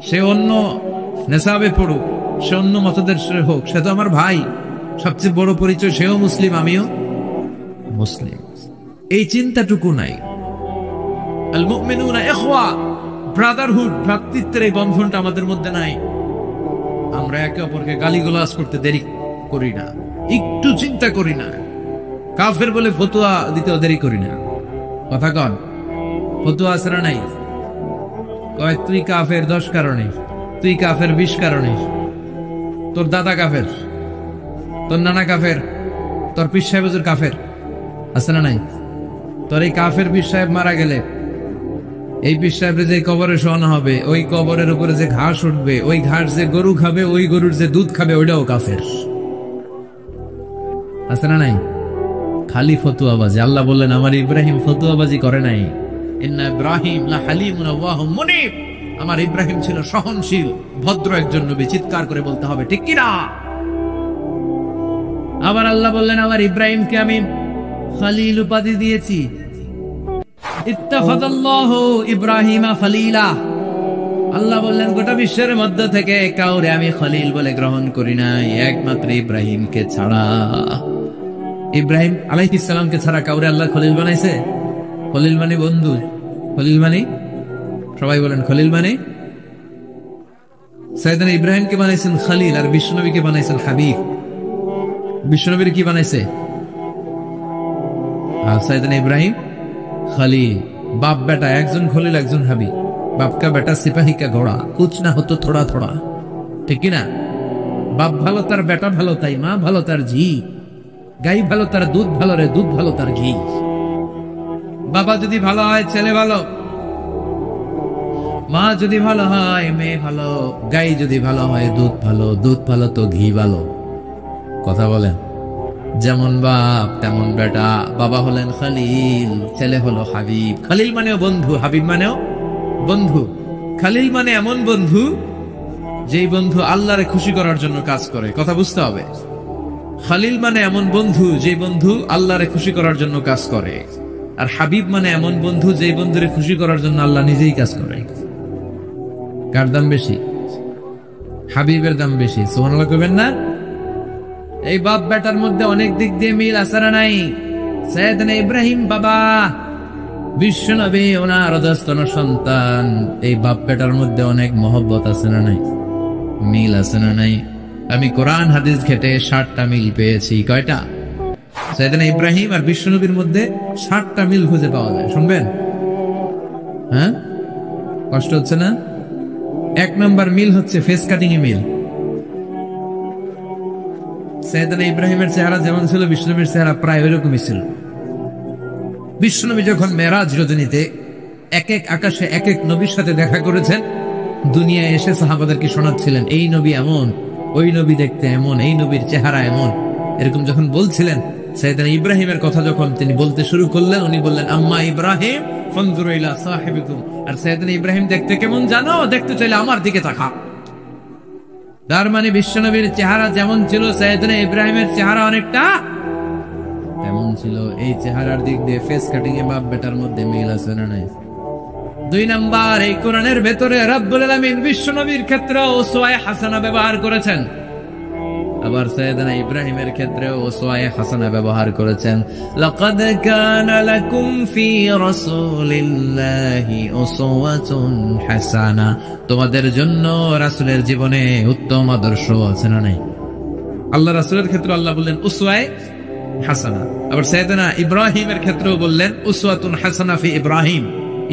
Speaker 1: সে অন্য নেশাবে পড়ুক, সে অন্য মতদর্শের হোক, সে তো আমার ভাই। সবচেয়ে বড় পরিচয়, সেও মুসলিম, আমিও মুসলিম। এই চিন্তাটুকু নাই। আল মুমিনুনা ইখওয়া, ব্রাদারহুড, ভ্রাতৃত্বের এই বন্ধনটা আমাদের মধ্যে নাই। আমরা একে অপরকে গালিগালাজ করতে দেরি করি না, একটু চিন্তা করি না। কাফের বলে ফতোয়া দিতেও দেরি করি না। কথা কন, ফতোয়া আছে না নাই? কয় তুই কাফের 10 কারণে, তুই কাফের 20 কারণে, তোর দাদা কাফের, তোর নানা কাফের, তোর পীর সাহেব হুজুর কাফের। আছে না নাই? তোর এই কাফের পীর সাহেব মারা গেলে, এই পীর সাহেবের যে কবরে শোয়ানো হবে, ওই কবরের উপরে যে ঘাস উঠবে, ওই ঘাস যে গরু খাবে, ওই গরুর যে দুধ খাবে, ওইটাও কাফের। আছে না নাই? খালি ফতুয়াবাজি। আল্লাহ বললেন আমার ইব্রাহিম ফতুয়াবাজি করে নাই। ইন্না ইব্রাহিম লা হালিমুন আওয়াহুম মুনিব। আমার ইব্রাহিম ছিল সহনশীল, ভদ্র একজন নবী। চিৎকার করে বলতে হবে ঠিক কি না? আবার আল্লাহ বললেন আমার ইব্রাহিমকে আমি খলিল উপাধি দিয়েছি। ইত্তাখাযাল্লাহু ইব্রাহিমা খলিলা। আল্লাহ বললেন গোটা বিশ্বের মধ্য থেকে কাউরে আমি খলিল বলে গ্রহণ করি নাই, একমাত্র ইব্রাহিমকে ছাড়া। ইব্রাহিম আলাইহিস সালামকে ছাড়া কাউরে আল্লাহ খলিল বানাইছে? খলিল মানে বন্ধু। খলিল মানে, সবাই বলেন খলিল মানে। সাইয়েদনা ইব্রাহিমকে বানাইছেন খলিল, আর বিশ্বনবীকে বানাইছেন হাবিব। বিশ্বনবীর কি বানাইছে? আর সাইয়েদনা ইব্রাহিম খলিল। বাপ বেটা একজন খলিল একজন হাবিব। बाप का बेटा सिपाही का घोड़ा, कुछ ना हो तो थोड़ा थोड़ा, ठीक ना? बाप भालो तार बेटा भालो ताई माँ भालो तार जी, गाई भालो तार दूध भालो रे दूध भालो तार घी। बाबा যদি ভালো হয় ছেলে ভালো, মা যদি ভালো হয় মেয়ে ভালো, গাই যদি ভালো হয় দুধ ভালো, দুধ ভালো তো ঘি ভালো। কথা বলেন? যেমন বাপ তেমন বেটা। বাবা হলেন খলিল, ছেলে হলো হাবিব। খলিল মানেও বন্ধু, হাবিব মানেও বন্ধু। খলিল মানে এমন বন্ধু যেই বন্ধু আল্লাহরে খুশি করার জন্য কাজ করে। কথা বুঝতে হবে। খলিল মানে এমন বন্ধু যেই বন্ধু আল্লাহরে খুশি করার জন্য কাজ করে। আর হাবিব মানে এমন বন্ধু যেই বন্ধুরে খুশি করার জন্য আল্লাহ নিজেই কাজ করে। কার দাম বেশি? হাবিবের দাম বেশি। সুবহানাল্লাহ কইবেন না? এই বাপ বেটার মধ্যে অনেক দিক দিয়ে মিল আছে না নাই? সাইয়েদনা ইব্রাহিম বাবা, বিশ্বনবী ওনার অধস্তন সন্তান। এই বাপ বেটার মধ্যে অনেক মহব্বত আছে না নাই? মিল আছে না নাই? আমি কোরআন হাদিস ঘেটে 60টা মিল পেয়েছি। কয়টা? সাইয়েদনা ইব্রাহিম আর বিশ্বনবীর মধ্যে 60টা মিল খুঁজে পাওয়া যায়। শুনবেন? হ্যাঁ, কষ্ট হচ্ছে না? 1 নম্বর মিল হচ্ছে ফেস কাটিং এ মিল। সাইয়েদনা ইব্রাহিমের চেহারা যেমন ছিল বিশ্বনবীর চেহারা প্রায় ওইরকমই ছিল। বিশ্বনবী যখন মেরাজ রজনীতে এক এক আকাশে এক এক নবীর সাথে দেখা করেছেন, দুনিয়ায় এসে সাহাবাদেরকে শোনাচ্ছিলেন এই নবী এমন, ওই নবী দেখতে এমন, এই নবীর চেহারা এমন। এরকম যখন বলছিলেন, সাইয়েদনা ইব্রাহিমের কথা যখন তিনি বলতে শুরু করলেন, উনি বললেন আম্মা ইব্রাহিম ফানজুরু ইলা সাহিবিকুম। আর সাইয়েদনা ইব্রাহিম দেখতে কেমন জানো? দেখতে চাইলে আমার দিকে তাকা। তার মানে বিশ্বনবীর চেহারা যেমন ছিল সাইয়েদনা ইব্রাহিমের চেহারা অনেকটা তেমন ছিল। এই চেহারার দিক দিয়ে ফেস কাটিং এ বাপ বেটার মধ্যে মিল আছে না নাই? 2 নাম্বার, এই কোরআনের ভেতরে রব্বুল আলামিন বিশ্বনবীর ক্ষেত্রে উসওয়ায়ে হাসানা ব্যবহার করেছেন। আবার সাইয়েদনা ইব্রাহিমের ক্ষেত্রে উসওয়ায়ে হাসানা ব্যবহার করেছেন। লাকাদ কানা লাকুম ফি রাসূলিল্লাহি উসওয়াতুন হাসানা। তোমাদের জন্য রাসূলের জীবনে উত্তম আদর্শ আছে না নাই? আল্লাহ রাসূলের ক্ষেত্রে আল্লাহ বললেন উসওয়ায়ে হাসানা। আবার সাইয়েদনা ইব্রাহিমের ক্ষেত্রেও বললেন উসওয়াতুন হাসানা ফি ইব্রাহিম।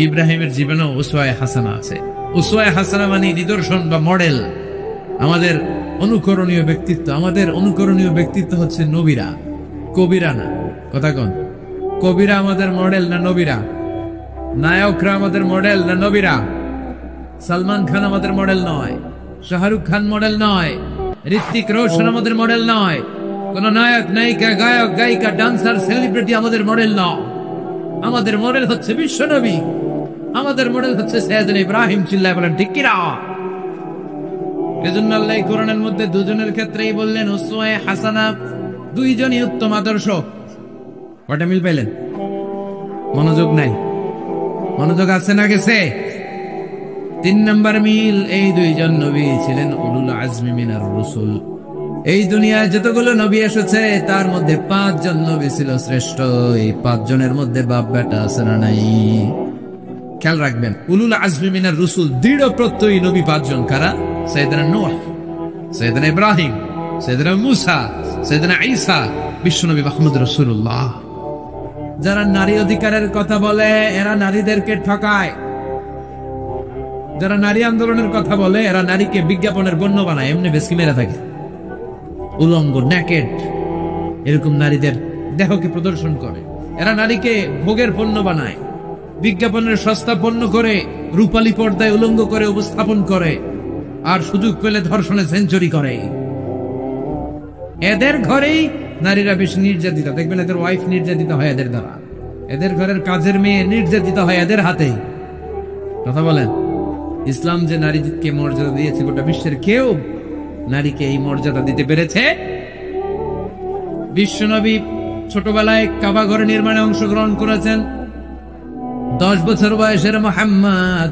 Speaker 1: ইব্রাহিমের জীবনেও উসওয়ায়ে হাসানা আছে। উসওয়ায়ে হাসানা মানে নিদর্শন বা মডেল, আমাদের অনুকরণীয় ব্যক্তিত্ব। আমাদের অনুকরণীয় ব্যক্তিত্ব হচ্ছে নবীরা, কবিরা না। কথা কোন? কবিরা আমাদের মডেল না নবীরা? নায়করা আমাদের মডেল না নবীরা? সালমান খান আমাদের মডেল নয়, শাহরুখ খান মডেল নয়, ঋত্বিক রোশন আমাদের মডেল নয়, কোন নায়ক নায়িকা গায়ক গায়িকা ডান্সার সেলিব্রিটি আমাদের মডেল নয়। আমাদের মডেল হচ্ছে বিশ্বনবী, আমাদের মডেল হচ্ছে সাইয়েদনা ইব্রাহিম। চিল্লায় বলেন ঠিক কি না? এজন্য আল্লাহ কোরআনের মধ্যে দুজনের ক্ষেত্রেই বললেন উসওয়ায়ে হাসানা, দুইজনই উত্তম আদর্শ। কয়টা মিল পাইলেন? মনোযোগ নাই? মনোযোগ আছে না গেছে? 3 নম্বর মিল, এই দুইজন নবী ছিলেন উলুল আজমি মিনার রাসূল। এই দুনিয়ায় যতগুলো নবী এসেছে তার মধ্যে 5 জন নবী ছিল শ্রেষ্ঠ। এই 5 জনের মধ্যে বাপ বেটা আছে না নাই? খেয়াল রাখবেন, উলুল আজমি মিনার রাসূল দৃঢ় প্রত্যয়ী নবী 5 জন। কারা? সাইয়েদনা নূহ, সাইয়েদনা ইব্রাহিম, সাইয়েদনা মূসা, সাইয়েদনা ঈসা, বিশ্বনবী মুহাম্মদ রাসূলুল্লাহ। যারা নারী অধিকারের কথা বলে এরা নারীদেরকে ঠকায়। যারা নারী আন্দোলনের কথা বলে এরা নারীকে বিজ্ঞাপনের পণ্য বানায়, এমনি বেশি মেরা থাকে। উলঙ্গ নেকেড এরকম নারীদের দেহকে প্রদর্শন করে। এরা নারীকে ভোগের পণ্য বানায়, বিজ্ঞাপনের সস্তা পণ্য করে রূপালী পর্দায় উলঙ্গ করে উপস্থাপন করে, আর সুযোগ পেলে ধর্ষণে সেঞ্চুরি করে। এদের ঘরেই
Speaker 2: নারীরা বেশি নির্যাতিত, দেখবেন এদের ওয়াইফ নির্যাতিত হয় এদের দ্বারা, এদের ঘরের কাজের মেয়ে নির্যাতিত হয় এদের হাতে। কথা বলেন, ইসলাম যে নারীকে মর্যাদা দিয়েছে, গোটা বিশ্বের কেউ নারীকে এই মর্যাদা দিতে পেরেছে? বিশ্বনবী ছোটবেলায় কাবা ঘর নির্মাণে অংশগ্রহণ করেছেন। 10 বছর বয়সের মুহাম্মদ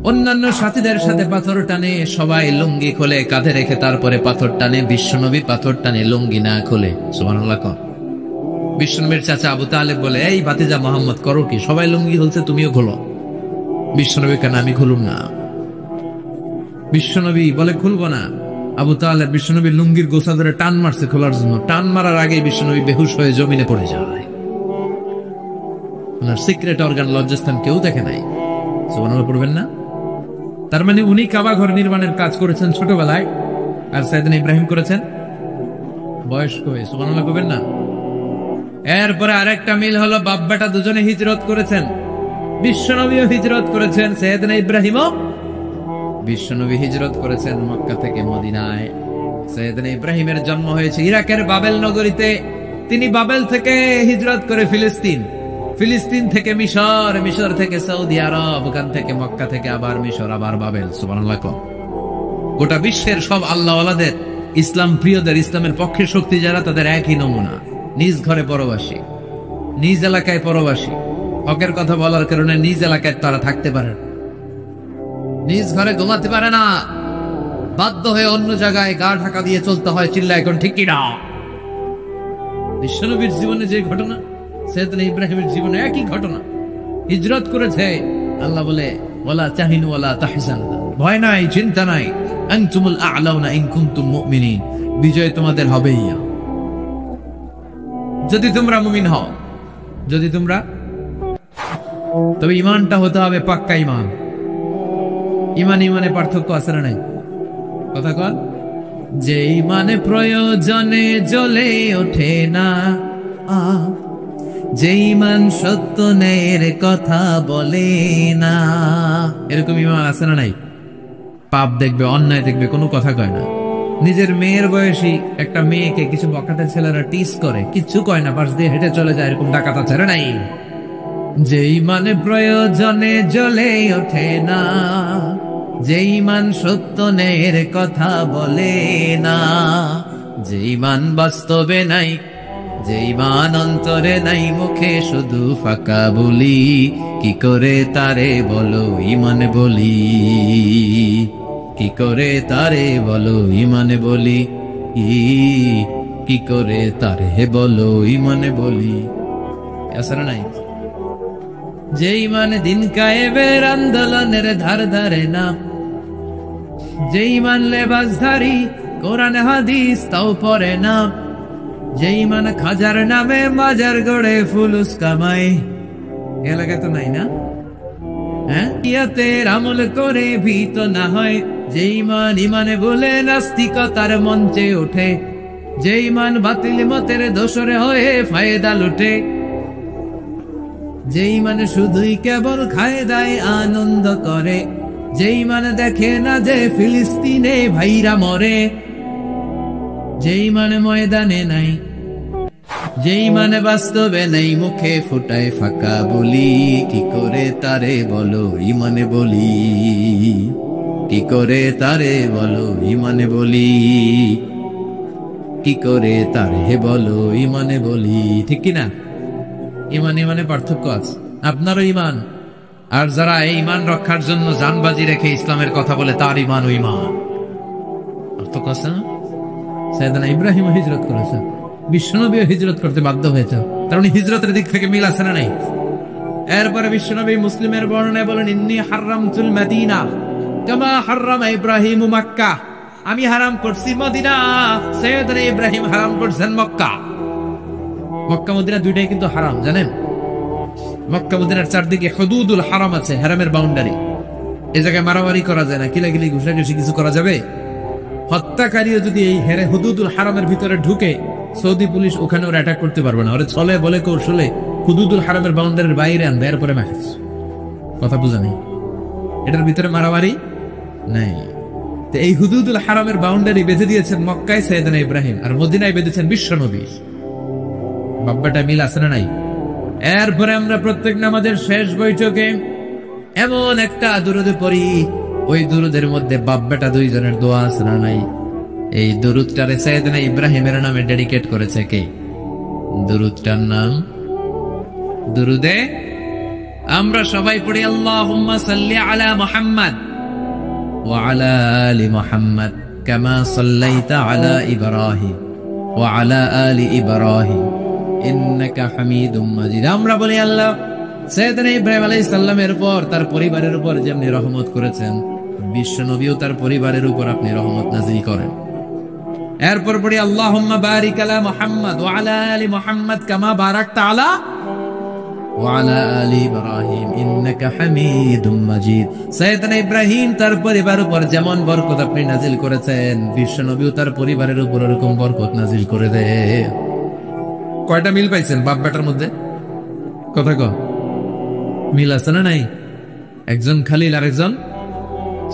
Speaker 2: অন্যান্য সাথীদের সাথে পাথর টানে, সবাই লুঙ্গি খোলে কাঁধে রেখে, তারপরে পাথর টানে। বিশ্বনবী পাথর টানে লুঙ্গি না খোলে। সুবহানাল্লাহ। বিশ্বনবীর চাচা আবু তালেব বলে, এই ভাতিজা মোহাম্মদ করো কি, সবাই লুঙ্গি খুলছে তুমিও খোলো। বিশ্বনবী কেন, আমি খুলুম না। বিশ্বনবী বলে খুলবো না। আবু তালেব বিশ্বনবীর লুঙ্গির গোছা ধরে টান মারছে খোলার জন্য, টান মারার আগে বিশ্বনবী বেহুশ হয়ে জমিনে পড়ে যায়। ওনার সিক্রেট অর্গান লজ্জাস্থান কেউ দেখে নাই। সুবহানাল্লাহ পড়বেন না? তার মানে উনি কাবা ঘর নির্মাণের কাজ করেছেন ছোটবেলায়, আর সাইয়েদনা ইব্রাহিম করেছেন বয়স্ক হয়ে। সুবহানাল্লাহ করবেন না? এরপরে আরেকটা মিল হলো, বাপ বেটা দুজনে হিজরত করেছেন। বিশ্বনবীও হিজরত করেছেন, সাইয়েদনা ইব্রাহিমও। বিশ্বনবী হিজরত করেছেন মক্কা থেকে মদিনায়। সাইয়েদনা ইব্রাহিমের জন্ম হয়েছে ইরাকের বাবেল নগরীতে। তিনি বাবেল থেকে হিজরত করে ফিলিস্তিন, ফিলিস্তিন থেকে মিশর, মিশর থেকে সৌদি আরব, ওখান থেকে মক্কা থেকে আবার মিশর, আবার বাবেল। সুবহানাল্লাহ। গোটা বিশ্বের সব আল্লাহওয়ালাদের, ইসলাম প্রিয়দের, ইসলামের পক্ষে শক্তি যারা, তাদের একই নমুনা। নিজ ঘরে পরবাসী, নিজ এলাকায় পরবাসী। হকের কথা বলার কারণে নিজ এলাকায় তারা থাকতে পারে, নিজ ঘরে ঘুমাতে পারে না, বাধ্য হয়ে অন্য জায়গায় গা ঢাকা দিয়ে চলতে হয়। চিল্লা এখন ঠিক কিনা? বিশ্বনবীর জীবনে যে ঘটনা, সাইয়েদনা ইব্রাহিমের জীবনে একই ঘটনা। হিজরত করেছে, আল্লাহ বলে ওয়ালা তাহিনু ওয়ালা তাহজানু, ভয় নাই, চিন্তা নাই, আনতুমুল আ'লাউনা ইন কুনতুম মুমিনিন, বিজয় তোমাদের হবেই যদি তোমরা মুমিন হও। যদি তোমরা, তবে ইমানটা হতে হবে পাক্কা ইমান। ইমান ইমানে পার্থক্য আছে না নাই? কথা কন। যে ইমানে প্রয়োজনে জ্বলে ওঠে না, যে ইমান সত্য ন্যায়ের কথা বলে না, এরকম ইমান আছে না নাই? পাপ দেখবে, অন্যায় দেখবে, কোনো কথা কয় না। নিজের মেয়ের বয়সী একটা মেয়েকে কিছু বকাটে ছেলেরা টিস করে, কিচ্ছু কয় না, পাশ দিয়ে হেঁটে চলে যায়, এরকম ডাকাত আছে না নাই? যে ইমানে প্রয়োজনে জ্বলে ওঠে না, যে ইমান সত্য ন্যায়ের কথা বলে না, যে ইমান বাস্তবে নাই, যে ইমান অন্তরে নাই, মুখে শুধু ফাঁকা বলি, কি করে তারে বলো ইমান বলি, কি করে তারে বলো ইমান বলি, কি করে তারে বলো ইমান বলি। আসলে নাই? যে ইমান দিন কায়েমের আন্দোলনের ধার ধারে না, যে ইমান লেবাসধারী কোরআন হাদিস তাও পড়ে না, যে ইমান খাজার নামে মাজার গড়ে ফুলুস কামায়, এলাকায় তো নাই না? হ্যাঁ, ইয়াতের আমল করে ভীত না হয়, যে ইমান ইমানে বলে নাস্তিকতার মঞ্চে ওঠে, যে ইমান বাতিল মতের দোসরে হয়ে ফায়দা লুটে, যে ইমান শুধুই কেবল খায় দায় আনন্দ করে, যে ইমান দেখে না যে ফিলিস্তিনে ভাইরা মরে, যে ইমান ময়দানে নাই, যে ইমান বাস্তবে নেই, মুখে ফুটায় ফাঁকা বলি, কি করে তারে বলো ইমানে বলি, কি করে তারে বলো ইমানে বলি, কি করে তারে বলো ইমানে বলি। ঠিক কিনা? ইমান ইমানে পার্থক্য আছে। আপনারও ইমান, আর যারা এই ইমান রক্ষার জন্য জানবাজি রেখে ইসলামের কথা বলে, তার ইমান ও ইমান পার্থক্য আছে না? সাইয়েদনা ইব্রাহিম হিজরত করেছেন, বিশ্বনবীও হিজরত করতে বাধ্য হয়েছেন, কারণ হিজরতের দিক থেকে মিল আছে না নাই? এরপরে বিশ্বনবী মুসলিমের বর্ণনায় বলেন, ইন্নী হারামতুল মদিনা কামা হারামা ইব্রাহিম মক্কা, আমি হারাম করছি মদিনা, সাইয়েদনা ইব্রাহিম হারাম করছেন মক্কা। মক্কা মদিনা দুইটাই কিন্তু হারাম, জানেন? মক্কা মদিনার চারদিকে হুদুদুল হারাম আছে, হারামের বাউন্ডারি। এই জায়গায় মারামারি করা যায় না, কিলাকিলি ঘুষাঘুষি কিছু করা যাবে? হত্যাকারীও যদি এই হুদুদুল হারামের ভিতরে ঢুকে, সৌদি পুলিশ ওখানে ওরা অ্যাটাক করতে পারবে না। ওরা ছলে বলে কৌশলে হুদুদুল হারামের বাউন্ডারির বাইরে আনবে, এরপরে মাহিস। কথা বুঝা নেই? এটার ভিতরে মারামারি নাই। তো এই হুদুদুল হারামের বাউন্ডারি বেঁধে দিয়েছেন মক্কায় সাইয়েদনা ইব্রাহিম, আর মদিনায় বেঁধেছেন বিশ্বনবী। বাব্বাটা মিল আছে না নাই? এরপরে আমরা প্রত্যেক নামাজের শেষ বৈঠকে এমন একটা দুরুদ পড়ি, ওই দুরুদের মধ্যে বাব্বাটা দুইজনের দোয়া আছে না নাই? এই দুরুদটারে সাইয়েদনা ইব্রাহিমের নামে ডেডিকেট করেছে কে? দুরুদটার নাম দুরুদে আমরা সবাই পড়ি আল্লাহুম্মা সাল্লি আলা মুহাম্মাদ ওয়া আলা আলি মুহাম্মাদ কামা সাল্লাইতা আলা ইব্রাহিম ওয়া আলা আলি ইব্রাহিম ইন্নাকা হামিদুম মাজিদ। আমরা বলি আল্লাহ সাইয়েদনা ইব্রাহিম আলাইহিস সালামের উপর, তার পরিবারের উপর যেমনি রহমত করেছেন, বিশ্ব নবীও তার পরিবারের উপর আপনি রহমত নাযিল করেন। এরপর পড়ি আল্লাহুম্মা বারিক আলা মুহাম্মাদ ওয়া আলা আলি মুহাম্মাদ কামা বারাকতা আলা ওয়া আলা আলি ইব্রাহিম ইন্নাকা হামিদুম মাজিদ। সাইয়েদনা ইব্রাহিম তার পরিবারের উপর যেমন বরকত আপনি নাযিল করেছেন, বিশ্ব নবীও তার পরিবারের উপর এরকম বরকত নাযিল করে দে। কয়টা মিল পাইছেন বাপ বেটার মধ্যে? কথা কও, মিল আছে না নাই? একজন খালিল আর একজন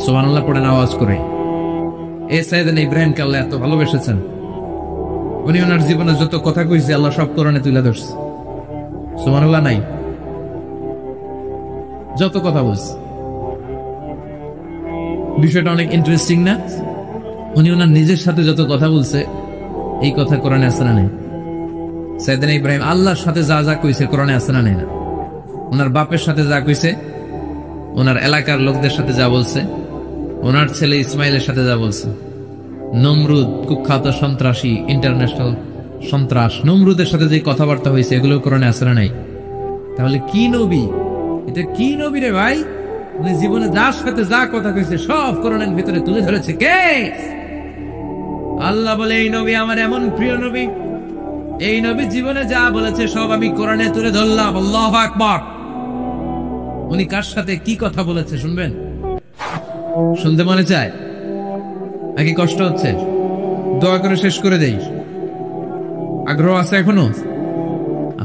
Speaker 2: সুবহানাল্লাহ পড়েন আওয়াজ করে। এই সাইয়েদনা ইব্রাহিমকে আল্লাহ এত ভালোবেসেছেন, উনি ওনার জীবনে যত কথা কইছে আল্লাহ সব কোরআনে তুলে ধরছে। সুবহানাল্লাহ নাই? যত কথা বলছে, বিষয়টা অনেক ইন্টারেস্টিং না? উনি ওনার নিজের সাথে যত কথা বলছে এই কথা কোরআনে আছে না নাই? সাইয়েদনা ইব্রাহিম আল্লাহর সাথে যা যা কইছে কোরআনে আছে না নাই? না, ওনার বাপের সাথে যা কইছে, ওনার এলাকার লোকদের সাথে যা বলছে, ওনার ছেলে ইসমাইলের সাথে যা বলছে, নমরুদ কুখ্যাত সন্ত্রাসী, ইন্টারন্যাশনাল সন্ত্রাস, নমরুদের সাথে যে কথাবার্তা হয়েছে এগুলো কোরআনে আছে না নাই? তাহলে কি নবী? এটা কি নবী রে ভাই? উনি জীবনে যার সাথে যা কথা কইছে সব কোরআনের ভিতরে তুলে ধরেছে কে? আল্লাহ বলে এই নবী আমার এমন প্রিয় নবী, এই নবী জীবনে যা বলেছে সব আমি কোরআনে তুলে ধরলাম। আল্লাহু আকবার। উনি কার সাথে কি কথা বলেছে শুনবেন? শুনতে মনে চায় নাকি কষ্ট হচ্ছে? দোয়া করে শেষ করে দেই। আগ্রহ আছে এখনো?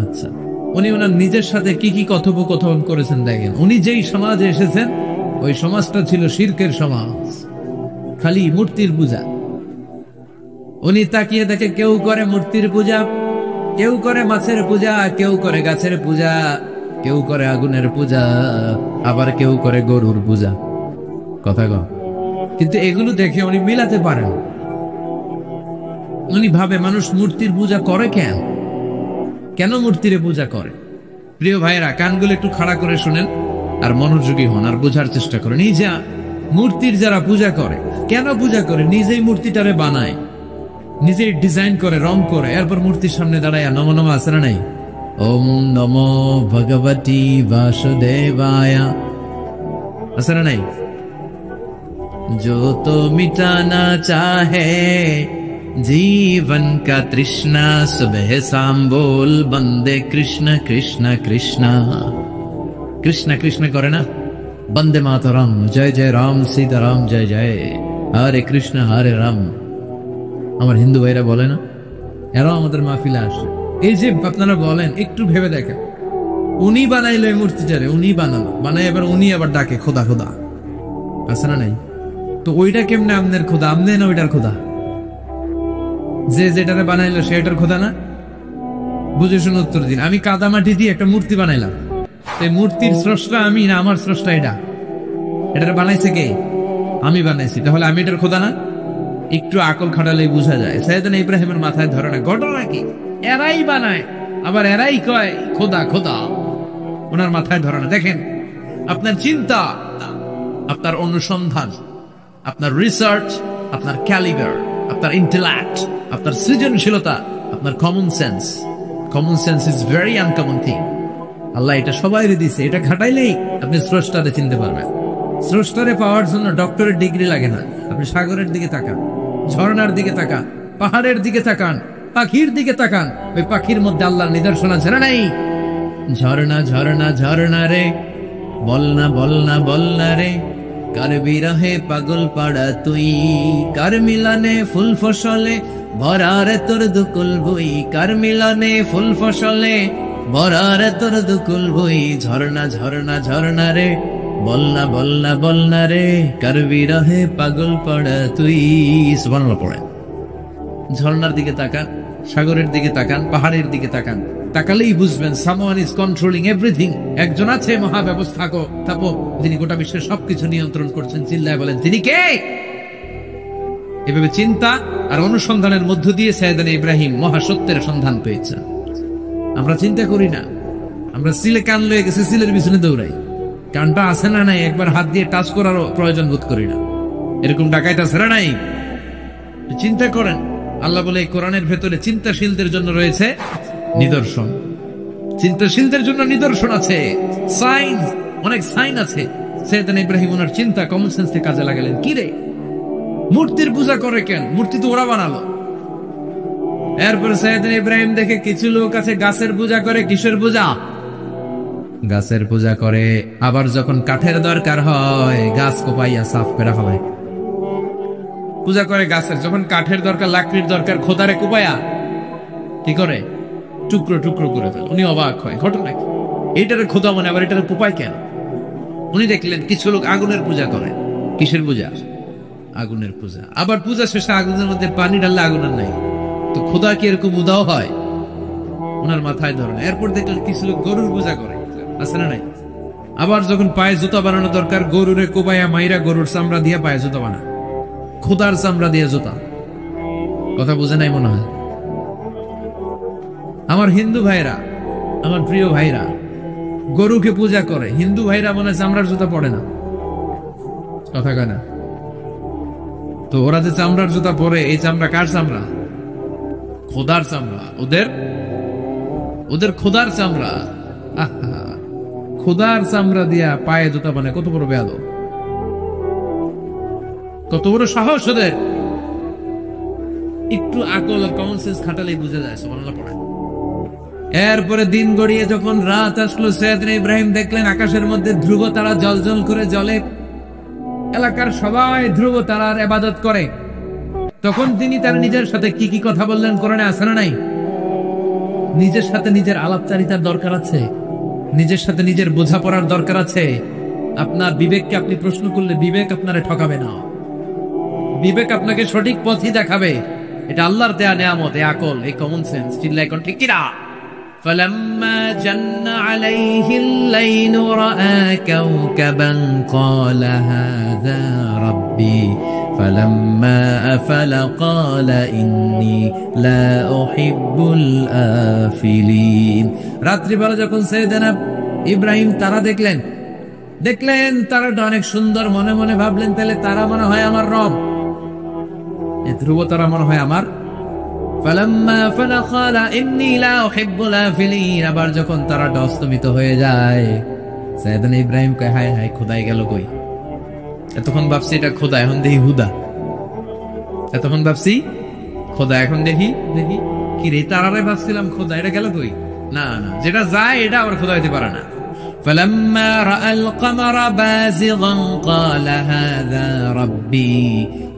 Speaker 2: আচ্ছা, উনি ওনার নিজের সাথে কি কি কথোপকথন করেছেন দেখেন। উনি যেই সমাজে এসেছেন ওই সমাজটা ছিল শিরকের সমাজ, খালি মূর্তির পূজা। উনি তাকিয়ে দেখে কেউ করে মূর্তির পূজা, কেউ করে মাছের পূজা, কেউ করে গাছের পূজা, কেউ করে আগুনের পূজা, আবার কেউ করে গরুর পূজা। কথা কম। কিন্তু এগুলো দেখে উনি মিলাতে পারেন। উনি ভাবে মানুষ মূর্তির পূজা করে কেন? কেন মূর্তির পূজা করে? প্রিয় ভাইরা, কানগুলো একটু খাড়া করে শুনেন আর মনোযোগী হন আর বোঝার চেষ্টা করেন। এই যা মূর্তির যারা পূজা করে, কেন পূজা করে? নিজেই মূর্তিটারে বানায়, নিজেই ডিজাইন করে, রং করে, এরপর মূর্তির সামনে দাঁড়ায় নমো নমো আছে না নাই? ওম নমো ভগবতী বাসুদেবায়া আছে না নাই? जो तो मिटाना चाहे जीवन का तृष्णा, सुबह शाम बोल बंदे कृष्ण कृष्ण कृष्ण। कृष्ण कृष्ण करे ना, बंदे मातरम, जय जय राम सीताराम जय जय, हरे कृष्ण हरे राम। আমার হিন্দু ভাইরা বলে না, এরাও আমাদের মাহফিলে আসে। এই যে আপনারা বলেন, একটু ভেবে দেখেন, উনি বানাইলো এই মূর্তিটারে, উনি বানালো, বানাই এবার উনি আবার ডাকে খোদা খোদা, আছে না নাই? তো ওইটা কেমনে আমনের খোদা? আমনে না ওইটার খোদা? যে যেটারে বানাইলো সেটার খোদা না? বুঝে শুনে উত্তর দিন। আমি কাদামাটি দিয়ে একটা মূর্তি বানাইলাম, এই মূর্তির স্রষ্টা আমি না আমার স্রষ্টা এটা? এটারে বানাইছে কে? আমি বানাইছি, তাহলে আমি এটার খোদা না? একটু আকল খাটালেই বোঝা যায়। সাইয়েদনা ইব্রাহিমের মাথায় ধরে না, ঘটনা কি? এরাই বানায় আবার এরাই কয় খোদা খোদা, ওনার মাথায় ধরে না। দেখেন, আপনার চিন্তা, আপনার অনুসন্ধান, আপনার রিসার্চ, আপনার ক্যালিবার, আপনার ইন্টেলেক্ট, আপনার সৃজনশীলতা, আপনার common sense. Common sense is very uncommon thing. Allah এটা সবাইরে দিছে, এটা খাটাইলেই আপনি স্রষ্টারে চিনতে পারবেন। স্রষ্টারে পাওয়ার জন্য ডক্টরের ডিগ্রি লাগে না। আপনি সাগরের দিকে তাকান, ঝর্ণার দিকে তাকান, পাহাড়ের দিকে তাকান, পাখির দিকে তাকান, ওই পাখির মধ্যে আল্লাহর নিদর্শন আছে না নাই? ঝর্ণা ঝর্ণা ঝর্ণা রে, বলনা বলনা বলনা রে, কার বিরহে পাগল পাড়া তুই, কার মিলনে ফুল ফসলে ভরারে তোর দুকুল বই, কার মিলনে ফুল ফসলে ভরারে তোর দুকুল বই। ঝর্ণা ঝর্ণা ঝর্ণা রে, বলনা বলনা বলনা রে করবি রহে পাগল পড়া তুই। সুবহানাল্লাহ পড়ে। ঝর্ণার দিকে তাকান, সাগরের দিকে তাকান, পাহাড়ের দিকে তাকান, তাকালেই বুঝবেন সামওয়ান ইজ কন্ট্রোলিং এভরিথিং। একজন আছে মহাব্যবস্থাপক, যিনি গোটা বিশ্বের সবকিছু নিয়ন্ত্রণ করছেন। চিল্লায় বলেন তিনি কে? এভাবে চিন্তা আর অনুসন্ধানের মধ্য দিয়ে সাইয়েদনা ইব্রাহিম মহাসত্যের সন্ধান পেয়েছেন। আমরা চিন্তা করি না, আমরা সিলে কান লয়ে গেছে, সিলের পিছনে দৌড়াই। কানটা আছে না নাই একবার হাত দিয়ে টাচ করারও প্রয়োজন বোধ করি না। এরকম ডাকাইতে আছে না নাই? চিন্তা করেন। আল্লাহ বলে এই কোরআনের ভেতরে চিন্তাশীলদের জন্য রয়েছে নিদর্শন। চিন্তাশীলদের জন্য নিদর্শন আছে, সাইন, অনেক সাইন আছে। সাইয়েদনা ইব্রাহিম ওনার চিন্তা কমন সেন্স থেকে কাজে লাগালেন। কি রে, মূর্তির পূজা করে কেন? মূর্তি তো ওরা বানালো। এরপর সাইয়েদনা ইব্রাহিম দেখে কিছু লোক আছে গাছের পূজা করে। কিসের পূজা? গাছের পূজা করে। আবার যখন কাঠের দরকার হয় গাছ কোপাইয়া সাফ করে হয় পূজা করে গাছের। যখন কাঠের দরকার, লাকড়ির দরকার, খোদারে কোপায়া কি করে? টুকরো টুকরো করে ফেলে। উনি অবাক হয়, ঘটনা কি? এইটারে খোদা মনে, আবার এটারে কোপায় কেন? উনি দেখলেন কিছু লোক আগুনের পূজা করে। কিসের পূজা? আগুনের পূজা। আবার পূজা শেষে আগুনের মধ্যে পানি ঢাললে আগুন আর নাই, তো খোদা কি এরকম উদাও হয়? ওনার মাথায় ধরেন। এরপর দেখলেন কিছু লোক গরুর পূজা করে। আছে না নাই? আবার যখন পায়ে জুতা বানানো দরকার, গরুরে কোবাইয়া মাইরা গরুর চামড়া দিয়ে পায়ে জুতা বানা, খোদার চামড়া দিয়ে জুতা। কথা বুঝে নাই মনে হয়? আমার হিন্দু ভাইরা, আমার প্রিয় ভাইরা, গরুকে পূজা করে। হিন্দু ভাইরা মনে চামড়ার জুতা পড়ে না। কথা কয় না? তো ওরা যে চামড়ার জুতা পরে, এই চামড়া কার চামড়া? খোদার চামড়া। ওদের খোদার চামড়া। খোদার চামড়া দিয়া পায়ে জুতা বানায়। কত বড় বেয়াদব, কত বড় সাহস ওদের! একটু আকল আর কমন সেন্স খাটালেই বুঝে যায়। সুবহানাল্লাহ পড়ে। এরপরে দিন গড়িয়ে যখন রাত আসলো, সাইয়েদনা ইব্রাহিম দেখলেন আকাশের মধ্যে ধ্রুব তারা জ্বলজ্বল করে জ্বলে। এলাকার সবাই ধ্রুব তারার ইবাদত করে। তখন তিনি তার নিজের সাথে কি কি কথা বললেন কোরআনে আছে না নাই? নিজের সাথে নিজের আলাপচারিতার দরকার আছে, নিজের সাথে নিজের বোঝাপড়ার দরকার আছে। আপনার বিবেককে আপনি প্রশ্ন করলে বিবেক আপনারে ঠকাবে না, বিবেক আপনাকে সঠিক পথই দেখাবে। এটা আল্লাহর দেয়া নিয়ামত, এই আকল, এই কমন সেন্স। চিল্লায় কোন ঠিক কিনা? فلما جن عليه الليل رأى كوكبا قال هذا ربي فلما أفل قال إني لا أحب الآفلين। রাত্রি বেলা যখন সাইয়েদনা ইব্রাহিম তারা দেখলেন তারাটা অনেক সুন্দর। মনে মনে ভাবলেন তাহলে তারা মনে হয় আমার রব, এই ধ্রুব তারা মনে হয় আমার। فلما فل قال إني لا أحب الآفلين। আবার যখন তারাটা অস্তমিত হয়ে যায়, সাইয়েদনা ইব্রাহিম কয় হায় হায়, খোদাই গেল কই? এতক্ষণ ভাবছি এটা খোদা, এখন দেখি হুদা। এতক্ষণ ভাবছি খোদা, এখন দেখি কি রে, তারারে ভাবছিলাম খোদা, এটা গেল কই? না না, যেটা যায় এটা আবার খোদা হইতে পারে না। فلما رأى القمر بازغا قال هذا ربي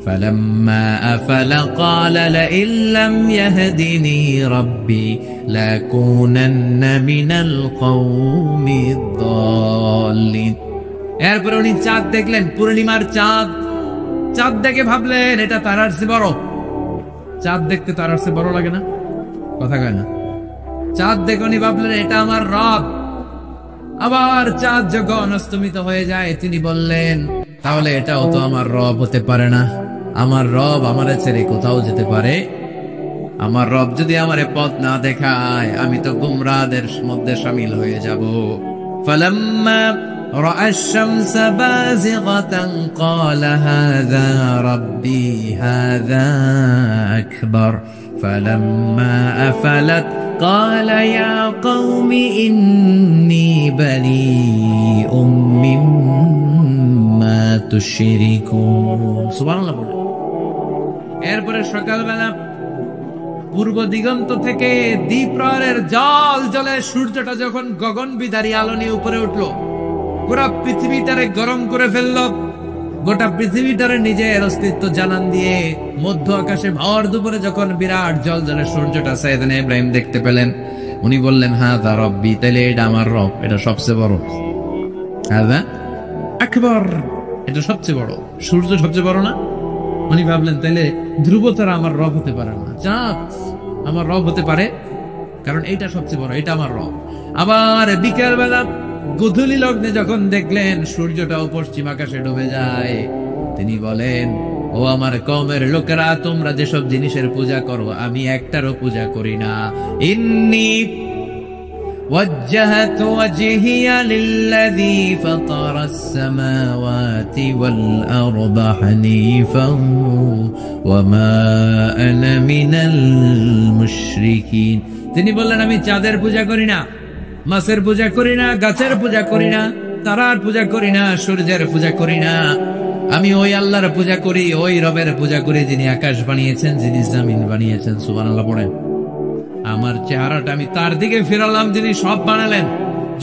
Speaker 2: فلما أفل قال لئن لم يهدني ربي لأكونن من القوم الضالين। এরপর উনি চাঁদ দেখলেন, পূর্ণিমার চাঁদ দেখে ভাবলেন এটা তারার চেয়ে বড়। চাঁদ দেখতে তারার চেয়ে বড় লাগে না? কথা কয় না? চাঁদ দেখে উনি ভাবলেন এটা আমার রব। আবার চাঁদ যখন অস্তমিত হয়ে যায়, তিনি বললেন তাহলে এটাও তো আমার রব হতে পারে না। আমার রব আমারে ছেড়ে কোথাও যেতে পারে? আমার রব যদি আমারে পথ না দেখায়, আমি তো গুমরাহদের মধ্যে শামিল হয়ে যাব। فلما رأى الشمس بازغة قال هذا ربي هذا أكبر فلما أفلت قال يا قوم إني بريء مما تشركون। সুবহানাল্লাহ বলে। এরপরে সকালবেলা পূর্ব দিগন্ত থেকে দ্বীপ্রহরের জ্বলে সূর্যটা যখন গগন বিদারী আলো নিয়ে উপরে উঠলো, পুরো পৃথিবীটারে গরম করে ফেললো। গোটা পৃথিবীটারে নিজের অস্তিত্ব জানান দিয়ে মধ্য আকাশে ভর দুপুরে যখন বিরাট জ্বলে সূর্যটা সাইয়েদনা ইব্রাহিম দেখতে পেলেন, উনি বললেন হাযা রব্বি, তাহলে এটা আমার রব, এটা সবচেয়ে বড়। হাযা আকবার, এটা সবচেয়ে বড়। সূর্য সবচেয়ে বড় না? উনি ভাবলেন তাহলে ধ্রুব তারা আমার রব হতে পারে না, চাঁদ আমার রব হতে পারে, কারণ এটা সবচেয়ে বড়, এটা আমার রব। আবার বিকেল বেলা গোধূলি লগ্নে যখন দেখলেন সূর্যটাও পশ্চিম আকাশে ডুবে যায়, তিনি বলেন, ও আমার কওমের লোকেরা, তোমরা যেসব জিনিসের পূজা করো আমি একটারও পূজা করি না। ইন্নী وجهت وجهي للذي فطر السماوات والأرض حنيفا وما أنا من المشركين। তিনি বললেন আমি চাঁদের পূজা করি না, মাছের পূজা করি না, গাছের পূজা করি না, তারার পূজা করি না, সূর্যের পূজা করি না। আমি ওই আল্লাহর পূজা করি, ওই রবের পূজা করি যিনি আকাশ বানিয়েছেন, যিনি জমিন বানিয়েছেন। সুবহানাল্লাহ পড়েন। আমার চেহারাটা আমি তার দিকে ফিরালাম যিনি সব বানালেন,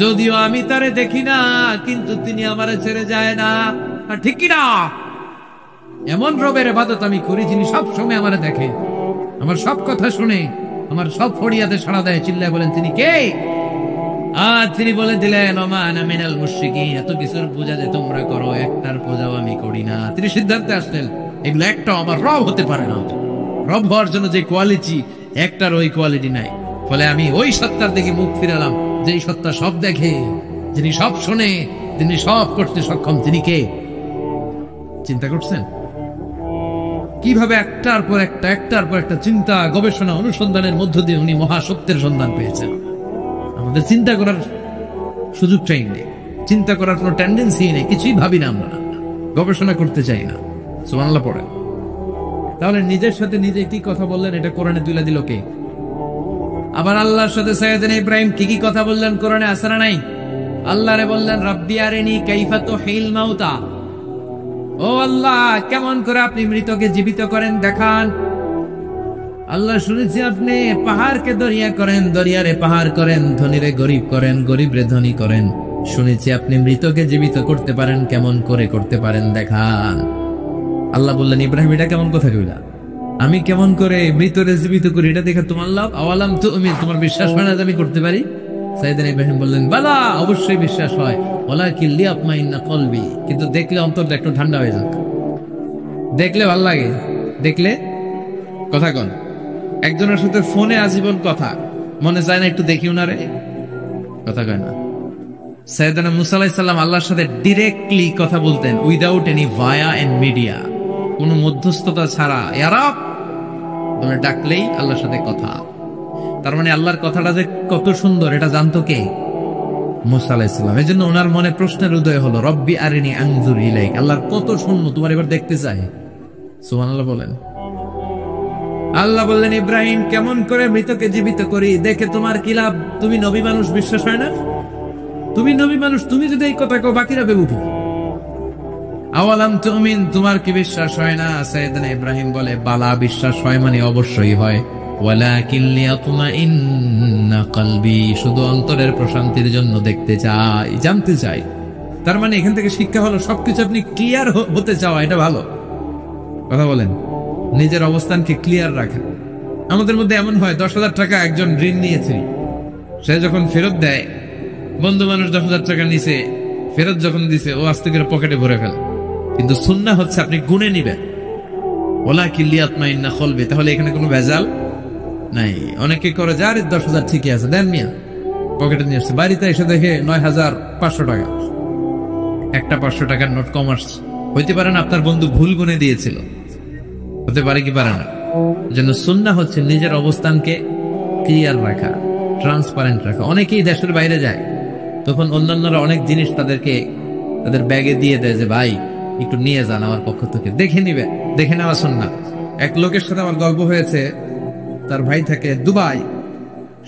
Speaker 2: যদিও আমি তারে দেখি না, কিন্তু তিনি আমারে ছেড়ে যায় না। ঠিক কিনা? এমন রবের ইবাদত আমি করি যিনি সব সময় আমারে দেখে, আমার সব কথা শুনে, আমার সব ফরিয়াদে সাড়া দেয়। চিল্লায় বলেন তিনি কে? তিনি বলে দিলেন, ওমা আনা মিনাল মুশরিকিন, এত কিছুর পূজা যে তোমরা করো একটার পূজাও আমি করি না। তিনি সিদ্ধান্তে আসলেন এগুলো একটা আমার রব হতে পারে না। রব হওয়ার জন্য যে কোয়ালিটি, একটার ওই কোয়ালিটি নাই। ফলে আমি ওই সত্তার দিকে মুখ ফিরালাম যেই সত্তা সব দেখে, যিনি সব শোনে, যিনি সব করতে সক্ষম। তিনি কে? চিন্তা করছেন কিভাবে একটার পর একটা চিন্তা, গবেষণা, অনুসন্ধানের মধ্য দিয়ে উনি মহাসত্যের সন্ধান পেয়েছেন। আমাদের চিন্তা করার সুযোগটাই নেই, চিন্তা করার কোনো টেন্ডেন্সি নেই, কিছুই ভাবি না, আমরা গবেষণা করতে চাই না। সুবহানাল্লাহ পড়েন। তাহলে নিজের সাথে নিজে কি কথা বললেন এটা কোরআনে তুলে দিল কে? আবার আল্লাহর সাথে সাইয়েদনা ইব্রাহিম কি কথা বললেন কোরআনে আছে না নাই? আল্লাহরে বললেন রব্বি আরিনি কাইফা তুহিল মাউতা, ও আল্লাহ কেমন করে আপনি মৃতকে জীবিত করেন দেখান। আল্লাহ শুনেছি আপনি পাহাড়কে দরিয়া করেন, দরিয়ারে পাহাড় করেন, ধনীরে গরিব করেন, গরিবরে ধনী করেন। শুনেছি আপনি মৃতকে জীবিত করতে পারেন, কেমন করে করতে পারেন দেখান। আল্লাহ বললেন ইব্রাহিম এটা কেমন কথা কইলা? আমি কেমন করে মৃতরে জীবিত করি এটা দেখে তোমার লাভ? আওয়ালাম তুমিন, তোমার বিশ্বাস হয় না যে আমি করতে পারি? সাইয়েদনা ইব্রাহিম বললেন বালা, অবশ্যই বিশ্বাস হয়, ওয়ালাকিন লিয়াতমাইন্না কলবি, কিন্তু দেখলে অন্তরটা একটু ঠান্ডা হয়ে যাক। দেখলে ভালো লাগে, দেখলে কথা কন। একজনের সাথে ফোনে আজীবন কথা, মনে চায় না একটু দেখি উনারে? কথা কয় না। সাইয়েদনা মুসা আলাইহিস সালাম আল্লাহর সাথে ডিরেক্টলি কথা বলতেন, without any via and media, কোনো মধ্যস্থতা ছাড়া। ইয়া রব বলে ডাকলেই আল্লাহর সাথে কথা। তার মানে আল্লাহর কথাটা যে কত সুন্দর এটা জানতো কে? মুসা আলাইহিস সালাম। এজন্য ওনার মনে প্রশ্নের উদয় হলো, রব্বি আরিনি আনজুর ইলাইক, আল্লাহর কত শূন্য, তোমার এবার দেখতে চাই। সুবহানাল্লাহ বলেন। আল্লাহ বললেন ইব্রাহিম কেমন করে মৃতকে জীবিত করি, দেখে তোমার কি লাভ? তুমি নবী মানুষ, বিশ্বাস হয় না? তুমি নবী মানুষ, তুমি যদি এই কথা কও বাকিরা বেবুকি। আওয়ালাম তুমিন, তোমার কি বিশ্বাস হয় না? সাইয়েদনা ইব্রাহিম বলে বালা, বিশ্বাস হয় মানে অবশ্যই হয়। ওয়ালাকিন লিয়াতমাইন্না কলবি, শুধু অন্তরের প্রশান্তির জন্য দেখতে চাই, জানতে চাই। তার মানে এখান থেকে শিক্ষা হলো সবকিছু আপনি ক্লিয়ার হতে চাওয়া, এটা ভালো কথা বলেন। নিজের অবস্থানকে ক্লিয়ার রাখা। আমাদের মধ্যে এমন হয় 10,000 টাকা একজন ঋণ নিয়েছে, সে যখন ফেরত দেয়, বন্ধু মানুষ 10,000 টাকা নিছে, ফেরত যখন দিছে ও আস্তে করে পকেটে ভরে ফেলে। কিন্তু সুন্নাহ হচ্ছে আপনি গুনে নিবেন, ওয়ালাকিন লিয়াতমাইন্না কলবি, তাহলে এখানে কোনো ভেজাল নাই। অনেকে করে যার 10,000 ঠিকই আছে, দেন মিয়া, পকেটে নিয়ে আসছে, বাড়িতে এসে দেখে 9,500 টাকা, একটা 500 টাকার নোট কম আসছে। হইতে পারে না আপনার বন্ধু ভুল গুনে দিয়েছিল, হতে পারে কি পারে না। যেন সুন্নাহ হচ্ছে নিজের অবস্থানকে ক্লিয়ার রাখা, ট্রান্সপারেন্ট রাখা। অনেকেই দেশের বাইরে যায়, তখন অন্যান্যরা অনেক জিনিস তাদেরকে তাদের ব্যাগে দিয়ে দেয় যে ভাই একটু নিয়ে যান আমার পক্ষ থেকে, দেখে নিবে, দেখে নেওয়া সুন্নাহ। এক লোকের সাথে আমার গল্প হয়েছে, তার ভাই থাকে দুবাই,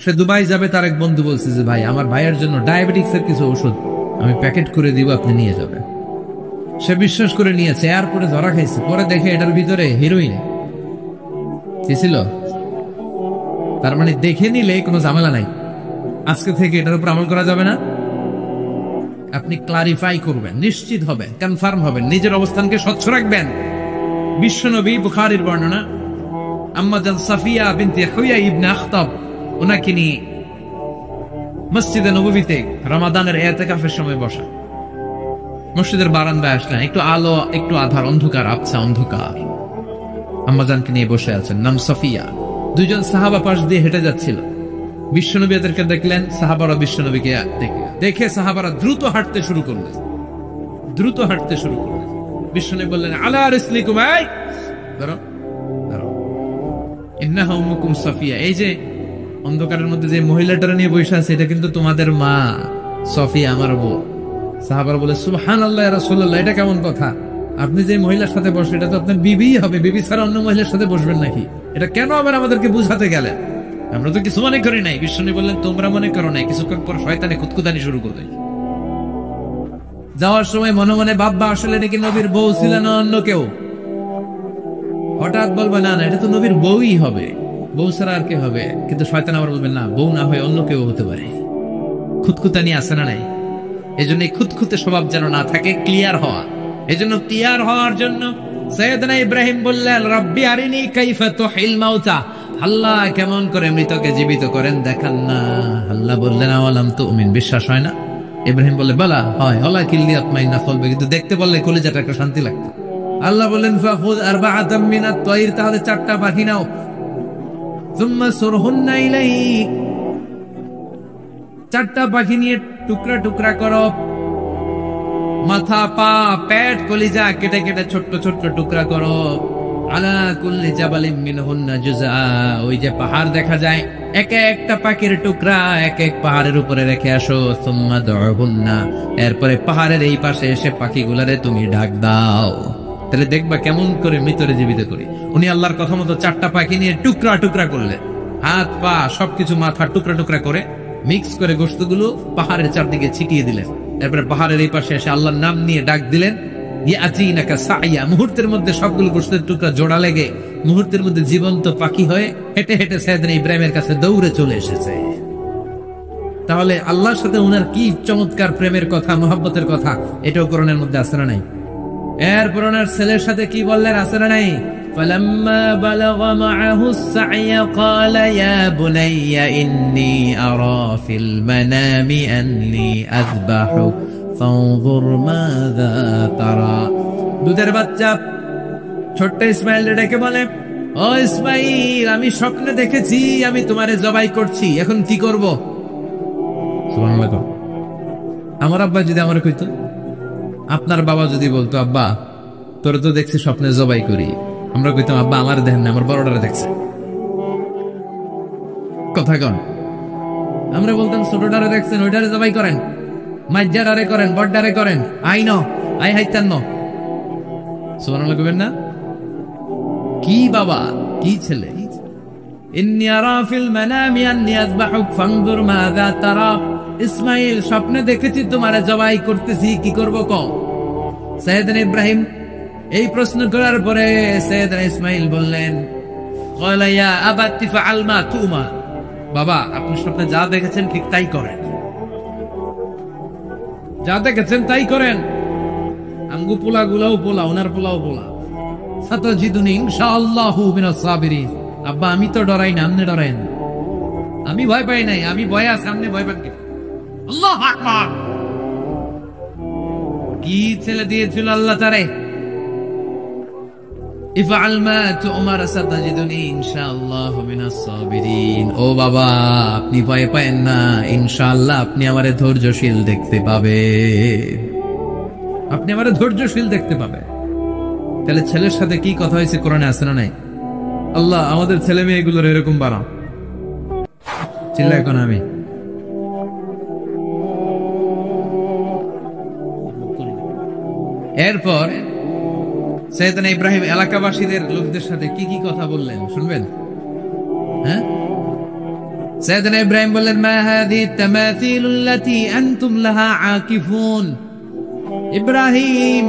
Speaker 2: সে দুবাই যাবে, তার এক বন্ধু বলছে যে ভাই আমার ভাইয়ের জন্য ডায়াবেটিক্স এর কিছু ওষুধ আমি প্যাকেট করে দিব, আপনি নিয়ে যাবেন। সে বিশ্বাস করে নিয়েছে, এয়ারপোর্টে ধরা খাইছে, পরে দেখে এটার ভিতরে হিরোইন কি ছিল। তার মানে দেখে নিলে কোনো ঝামেলা নাই, আজকে থেকে এটার উপর আমল করা যাবে না। আপনি ক্লারিফাই করবেন, নিশ্চিত হবেন, কনফার্ম হবেন, নিজের অবস্থানকে স্বচ্ছ রাখবেন। বিশ্বনবী বুখারীর বর্ণনা, আম্মাজান সাফিয়া বিনতে হুয়াই ইবনে আখতাব, ওনাকে নিয়ে মসজিদে নববীতে রমাদানের ইতিকাফের সময় বসা। মসজিদের বারান্দায় আসলেন, একটু আলো, একটু আধার, অন্ধকার, আবছা অন্ধকার। আম্মাজানকে নিয়ে বসে আছেন, নাম সফিয়া। দুইজন সাহাবা পাশ দিয়ে হেঁটে যাচ্ছিল। বিশ্বনবী এদেরকে দেখলেন, সাহাবারা বিশ্বনবীকে দেখে সাহাবারা দ্রুত হাঁটতে শুরু করলেন। বিশ্বনবী বললেন, আলা রিসলিকুম, এই ধরো ধরো, ইন্নাহা উম্মুকুম সফিয়া। এই যে অন্ধকারের মধ্যে যে মহিলাটারা নিয়ে বসে আছে, এটা কিন্তু তোমাদের মা সফিয়া, আমার বউ। সাহাবারা বলে, সুবহানাল্লাহ ইয়া রাসূলুল্লাহ, এটা কেমন কথা? আপনি যে মহিলার সাথে বসবেন, এটা তো আপনার বিবিই হবে, বিবি ছাড়া অন্য মহিলার সাথে বসবেন নাকি? এটা কেন আবার আমাদেরকে বুঝাতে গেলেন? আমরা তো কিছু মনে করি নাই। বিশ্বনবী বললেন, তোমরা মনে করো নাই। কিছুক্ষণ পর শয়তানে খুঁতখুঁতানি শুরু করবে। যাওয়ার সময় মনে মনে ভাববা, আসলে নাকি নবীর বউ ছিল না অন্য কেউ। হঠাৎ বলবে, না না, এটা তো নবীর বউই হবে, বউ ছাড়া আর কে হবে? কিন্তু শয়তান আবার বলবেন, না, বউ না হয়ে অন্য কেউ হতে পারে। খুঁতখুঁতানি আছে না নাই? এই জন্য খুঁতখুঁতে স্বভাব যেন না থাকে, ক্লিয়ার হওয়া। এই জন্য ক্লিয়ার হওয়ার জন্য সাইয়েদনা ইব্রাহিম বললেন, রব্বি আরিনি কাইফা তুহিল মাউতা, আল্লাহ কেমন করে মৃতকে জীবিত করেন দেখান না। আল্লাহ বললেন, আওয়ালাম তুমিন, বিশ্বাস হয় না? ইব্রাহিম বললেন, বালা হয়, হলা কিল্লি আতমাইন্না কলবি, কিন্তু দেখতে বললে কলিজাটা একটা শান্তি লাগতো। আল্লাহ বললেন, ফাখুয আরবাআতাম মিনাত তায়র, তাহলে 4টা পাখি নাও, সুম্মা সুরহুন্না ইলাইক, 4টা পাখি নিয়ে টুকরা টুকরা করো, মাথা, পা, পেট, কলিজা কেটে কেটে ছোট্ট ছোট্ট টুকরা করো। আলা কুল্লি জাবালিন মিনহুন্না জুযা, ওই যে পাহাড় দেখা যায়, এক একটা পাখির টুকরা এক এক পাহাড়ের উপরে রেখে আসো। সুম্মা দুহুন্না, এরপরে পাহাড়ের এই পাশে এসে পাখিগুলারে তুমি ডাক দাও, তাহলে দেখবা কেমন করে মৃতরে জীবিত করি। উনি আল্লাহর কথা মতো 4টা পাখি নিয়ে টুকরা টুকরা করলেন, হাত পা সবকিছু, মাথা টুকরা টুকরা করে মিক্স করে গোশতগুলো পাহাড়ের চারদিকে ছিটিয়ে দিলেন। এরপরে পাহাড়ের এই পাশে এসে আল্লাহর নাম নিয়ে ডাক দিলেন, ইয়াতিনাকা সাইয়া, মুহূর্তের মধ্যে সবগুলো গোশতের টুকরা জোড়া লেগে মুহূর্তের মধ্যে জীবন্ত পাখি হয়ে হেঁটে হেঁটে সাইয়েদনা ইব্রাহিমের কাছে দৌড়ে চলে এসেছে। তাহলে আল্লাহর সাথে উনার কি চমৎকার প্রেমের কথা, মহব্বতের কথা, এটাও কোরআনের মধ্যে আছে না নাই? এরপর ওনার ছেলের সাথে কি বললেন, আছে না নাই? فلما بلغ معه السعي قال يا بني إني أرى في المنام أني أذبحك فانظر ماذا ترى। দুধের বাচ্চা ছোট্ট ইসমাইল ডেকে বলে, ও ইসমাইল, আমি স্বপ্নে দেখেছি আমি তোমারে জবাই করছি, এখন কি করব? সুবহানাল্লাহ। আমার আব্বা যদি আমার কইতো, আপনার বাবা যদি বলতো, আব্বা তোর তো দেখছি স্বপ্নে জবাই করি, আমরা কইতাম, আব্বা আমার দেখেন না, আমার বড়টারে দেখছে। কথা কন? আমরা বলতাম, ছোটটারে দেখছেন, ওইটারে জবাই করেন, মাইজারে করেন, বড়ডারে করেন, আই ন আই হাইতান ন। সুবহানাল্লাহ কইবেন না? কি বাবা, কি ছেলে! ইন্নী আরা ফিল মানামি আন্নী আযবাহুক ফানজুর মাযা তারা। ইসমাইল, স্বপ্নে দেখেছি তোমারে জবাই করতেছি, কি করব কও? সাইয়েদনা ইব্রাহিম এই প্রশ্ন করার পরে সাইয়েদনা ইসমাইল বললেন, ক্বালা ইয়া আবাতি ফাআল মা তুমা, বাবা আপনি স্বপ্নে যা দেখেছেন ঠিক তাই করেন, যা দেখেছেন তাই করেন। আঙ্গু পোলা গুলাও পোলা, ওনার পোলাও পোলা। সাতাজিদুনি ইনশাআল্লাহু মিনাস সাবিরিন। আব্বা আমি তো ডরাই না, আপনি ডরাইন না। আমি ভয় পাই নাই, আমি ভয় আছে, আপনি ভয় পান কি? আল্লাহু আকবার! কি ছেলে দিয়েছিল আল্লাহ তারে! ইফআল মা তু'মার সাতাজিদুনি ইনশাআল্লাহু মিনাস সাবিরিন। ও বাবা, আপনি ভয় পায়েন না, ইনশাআল্লাহ আপনি আমারে ধৈর্যশীল দেখতে পাবেন, আপনি আমারে ধৈর্যশীল দেখতে পাবেন। তাহলে ছেলের সাথে কি কথা হয়েছে কোরআনে আছে না নাই? আল্লাহ আমাদের ছেলে মেয়েগুলোর এরকম বানাও। চিল্লা এখন আমি এরপর সাইয়েদনা ইব্রাহিম এলাকাবাসীদের লোকদের সাথে কি কি কথা বললেন শুনবেন? হ্যাঁ, সাইয়েদনা ইব্রাহিম বললেন, মা হাযিহি তামাথিলুল্লাতী আনতুম লাহা আকিফুন। ইব্রাহিম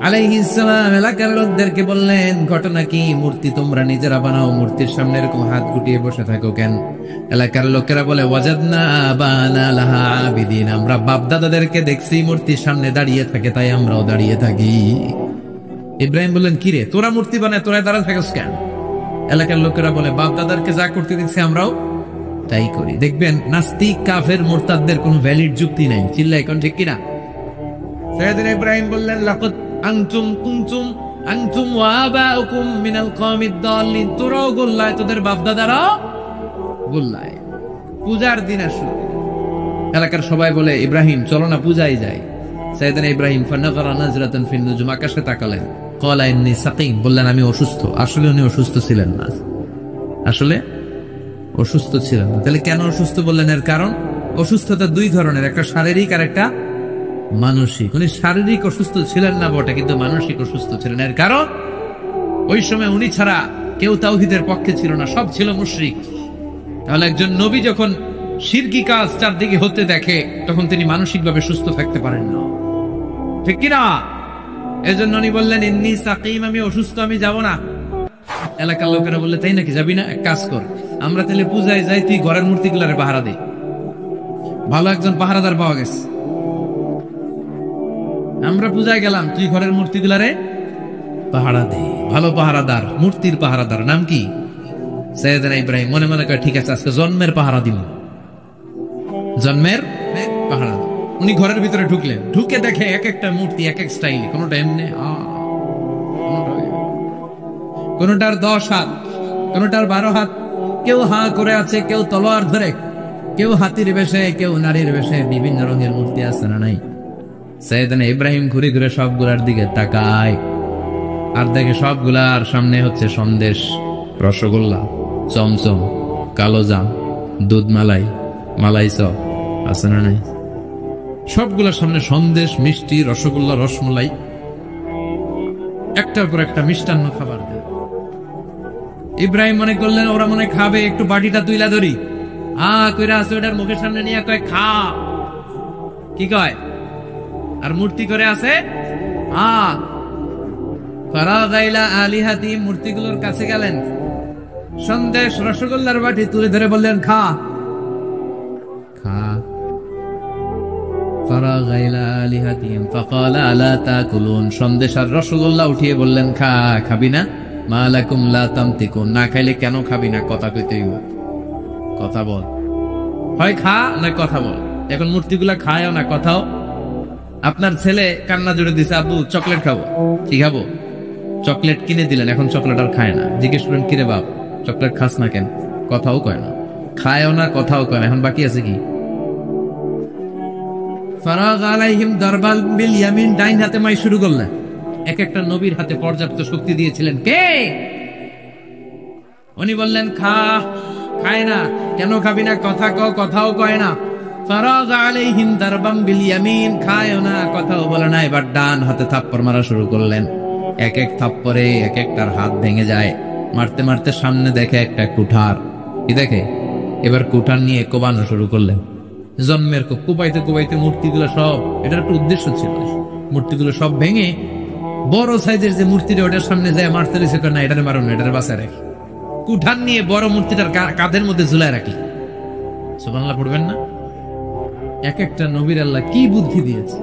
Speaker 2: আলাইহিস সালাম এলাকার লোকদেরকে বললেন, ঘটনা কি? মূর্তি তোমরা নিজেরা বানাও, মূর্তির সামনে এরকম হাত গুটিয়ে বসে থাকো কেন? এলাকার লোকেরা বলে, ওয়াজাদনা আবানা লাহা আবিদিন, আমরা বাপ দাদাদেরকে দেখছি মূর্তির সামনে দাঁড়িয়ে থাকে, তাই আমরাও দাঁড়িয়ে থাকি। ইব্রাহিম বললেন, কি রে তোরা মূর্তি বানায়, তোরা দাঁড়া থাকিস কেন? এলাকার লোকেরা বলে, বাপ দাদারকে যা করতে দিচ্ছে আমরাও তাই করি। দেখবেন নাস্তিক, কাফের, মুরতাদদের কোনো ভ্যালিড যুক্তি নাই। চিল্লা এখন ঠিক কিনা? সাইয়েদনা ইব্রাহিম বললেন, লাকাদ আনতুম কুনতুম আনতুম ওয়া আবাউকুম মিনাল কওমিদ দাল্লিন। তোরাও গোল্লায়, তোদের বাপ দাদারাও গোল্লায়। পূজার দিন আসলো, এলাকার সবাই বলে, ইব্রাহিম চলো না পূজায় যাই। সাইয়েদনা ইব্রাহিম ফানাযারা নাজরাতান ফিন নুজুম, আকাশে তাকালেন। ক্বালা ইন্নী সাকিম, বললেন আমি অসুস্থ। আসলে উনি অসুস্থ ছিলেন না, আসলে অসুস্থ ছিলেন না। তাহলে কেন অসুস্থ বললেন? এর কারণ, অসুস্থতা দুই ধরনের, একটা শারীরিক আর একটা মানসিক। উনি শারীরিক অসুস্থ ছিলেন না বটে, কিন্তু মানসিক অসুস্থ ছিলেন। এর কারণ, ওই সময় উনি ছাড়া কেউ তাওহীদের পক্ষে ছিল না, সব ছিল মুশরিক। তাহলে একজন নবী যখন শিরকি কাজ চারদিকে হতে দেখে, তখন তিনি মানসিকভাবে সুস্থ থাকতে পারেন না, ঠিক কিনা? এজন্য উনি বললেন, ইন্নী সাকিম, আমি অসুস্থ, আমি যাব না। এলাকার লোকেরা বললে, তাই নাকি, যাবি না? এক কাজ কর, আমরা তাহলে পূজায় যাই, তুই ঘরের মূর্তিগুলারে পাহারা দে। ভালো একজন পাহারাদার পাওয়া গেছে, আমরা পূজায় গেলাম, তুই ঘরের মূর্তিগুলারে পাহারা দে। ভালো পাহারাদার, মূর্তির পাহারাদার, নাম কি? সাইয়েদনা ইব্রাহিম মনে মনে করে, ঠিক আছে, আজকে জন্মের পাহারা দিব, জন্মের পাহারা। উনি ঘরের ভিতরে ঢুকলেন, ঢুকে দেখে এক একটা মূর্তি এক এক স্টাইলে, কোনটা এমনি, কোনটার 10 হাত, কোনটার 12 হাত, কেউ হা করে আছে, কেউ তলোয়ার ধরে, কেউ হাতির বেশে, কেউ নারীর বেশে, বিভিন্ন রঙের মূর্তি আছে না নাই? সাইয়েদনা ইব্রাহিম ঘুরে ঘুরে সবগুলার দিকে তাকায়, আর দেখে সবগুলার সামনে হচ্ছে সন্দেশ, রসগোল্লা, চমচম, কালোজাম, দুধ মালাই, মালাই চপ আছে না নাই? সবগুলার সামনে সন্দেশ, মিষ্টি, রসগোল্লা, রসমলাই, একটার পর একটা মিষ্টান্ন খাবার দেয়। ইব্রাহিম মনে করলেন ওরা মনে খাবে, একটু বাটিটা তুইলা ধরি, কইরা আছে ওটার মুখের সামনে নিয়ে কয়, খা। কি কয়? আর মূর্তি করে আছে, ফারাগাইলা আলিহাতি, মূর্তিগুলোর কাছে গেলেন, সন্দেশ, রসগোল্লার বাটি তুলে ধরে বললেন, খা খা। ফারাগাইলা আলিহাতিহিম ফাকালা আলা তাকুলুন, সন্দেশ আর রসগোল্লা উঠিয়ে বললেন, খা, খাবি না? মা লাকুম লা তামতিকুন, না খাইলে কেন খাবি না? কথা কইতেই, কথা বল, হয় খা না কথা বল। এখন মূর্তিগুলা খায়ও না, কথাও। আপনার ছেলে কান্না জুড়ে দিছে, আব্বু চকলেট খাবো। কি খাবো? চকলেট কিনে দিলেন, এখন চকলেট আর খায় না। জিজ্ঞেস করেন, কিরে বাপ চকলেট খাস না কেন? কথাও কয় না, খায়ও না, কথাও কয় না। এখন বাকি আছে কি? ফারাগ আলাইহিম দারবাল বিল ইয়ামিন, ডাইন হাতে মাই শুরু করলেন। এক একটা নবীর হাতে পর্যাপ্ত শক্তি দিয়েছিলেন কে? উনি বললেন, খা, খায় না। কেন খাবি না? কথা কথাও কয় না। ফারাগ আলাইহিম দারবাম বিল ইয়ামিন, খায়ও না, কথাও বলে না। এবার ডান হাতে থাপ্পড় মারা শুরু করলেন। এক এক থাপ্পড়ে এক একটার হাত ভেঙে যায়। মারতে মারতে সামনে দেখে একটা কুঠার, কি দেখে? এবার কুঠার নিয়ে কোবানো শুরু করলেন। জন্মের কোপাইতে কোপাইতে মূর্তিগুলো সব, এটার একটা উদ্দেশ্য ছিল, মূর্তিগুলো সব ভেঙে বড় সাইজের যে মূর্তিটা, ওটার সামনে যায় মারতে দিয়েছে, না এটারে মারো না, এটারে বাঁচায় রাখি। কুঠার নিয়ে বড় মূর্তিটার কাঁধের মধ্যে ঝুলায় রাখি। সুবহানাল্লাহ পড়বেন না? এক একটা নবীর আল্লাহ কি বুদ্ধি দিয়েছে।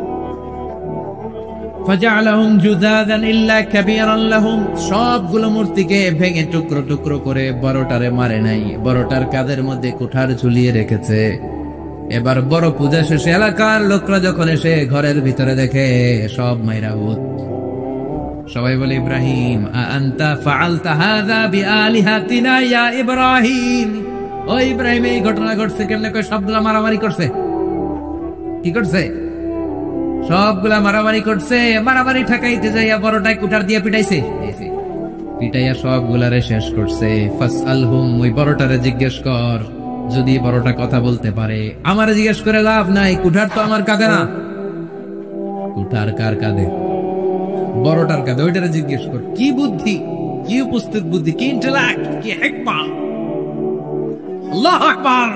Speaker 2: ফাজআলাহুম জুদাদান ইল্লা কাবীরান লাহুম, সবগুলো মূর্তিকে ভেঙে টুকরো টুকরো করে বড়টারে মারে নাই, বড়টার কাঁধের মধ্যে কুঠার ঝুলিয়ে রেখেছে। এবার বড় পূজা শেষে এলাকার লোকরা যখন এসে ঘরের ভিতরে দেখে সব মাইরা ভূত। সবাই বলে, ইব্রাহিম আনতা ফাআলতা হাযা বিআলিহাতিনা ইয়া ইব্রাহিম, ও ইব্রাহিম এই ঘটনা ঘটছে কেমনে? কই সবগুলা মারামারি করছে। কি করছে? সবগুলা মারামারি করছে। মারামারি ঠেকাইতে যাইয়া বড়টাই কুঠার দিয়ে পিটাইছে, পিটাইয়া সবগুলারে শেষ করছে। ফাসআলহুম, ওই বড়টারে জিজ্ঞেস কর, যদি বড়টা কথা বলতে পারে। আমারে জিজ্ঞেস করে লাভ নাই, কুঠার তো আমার কাঁধে না। কুঠার কার কাঁধে? বড়টার কাঁধে, ওইটারে জিজ্ঞেস কর। কি বুদ্ধি, কি উপস্থিত বুদ্ধি, কি ইন্টেলেক্ট, কি হিকমা! আল্লাহু আকবার।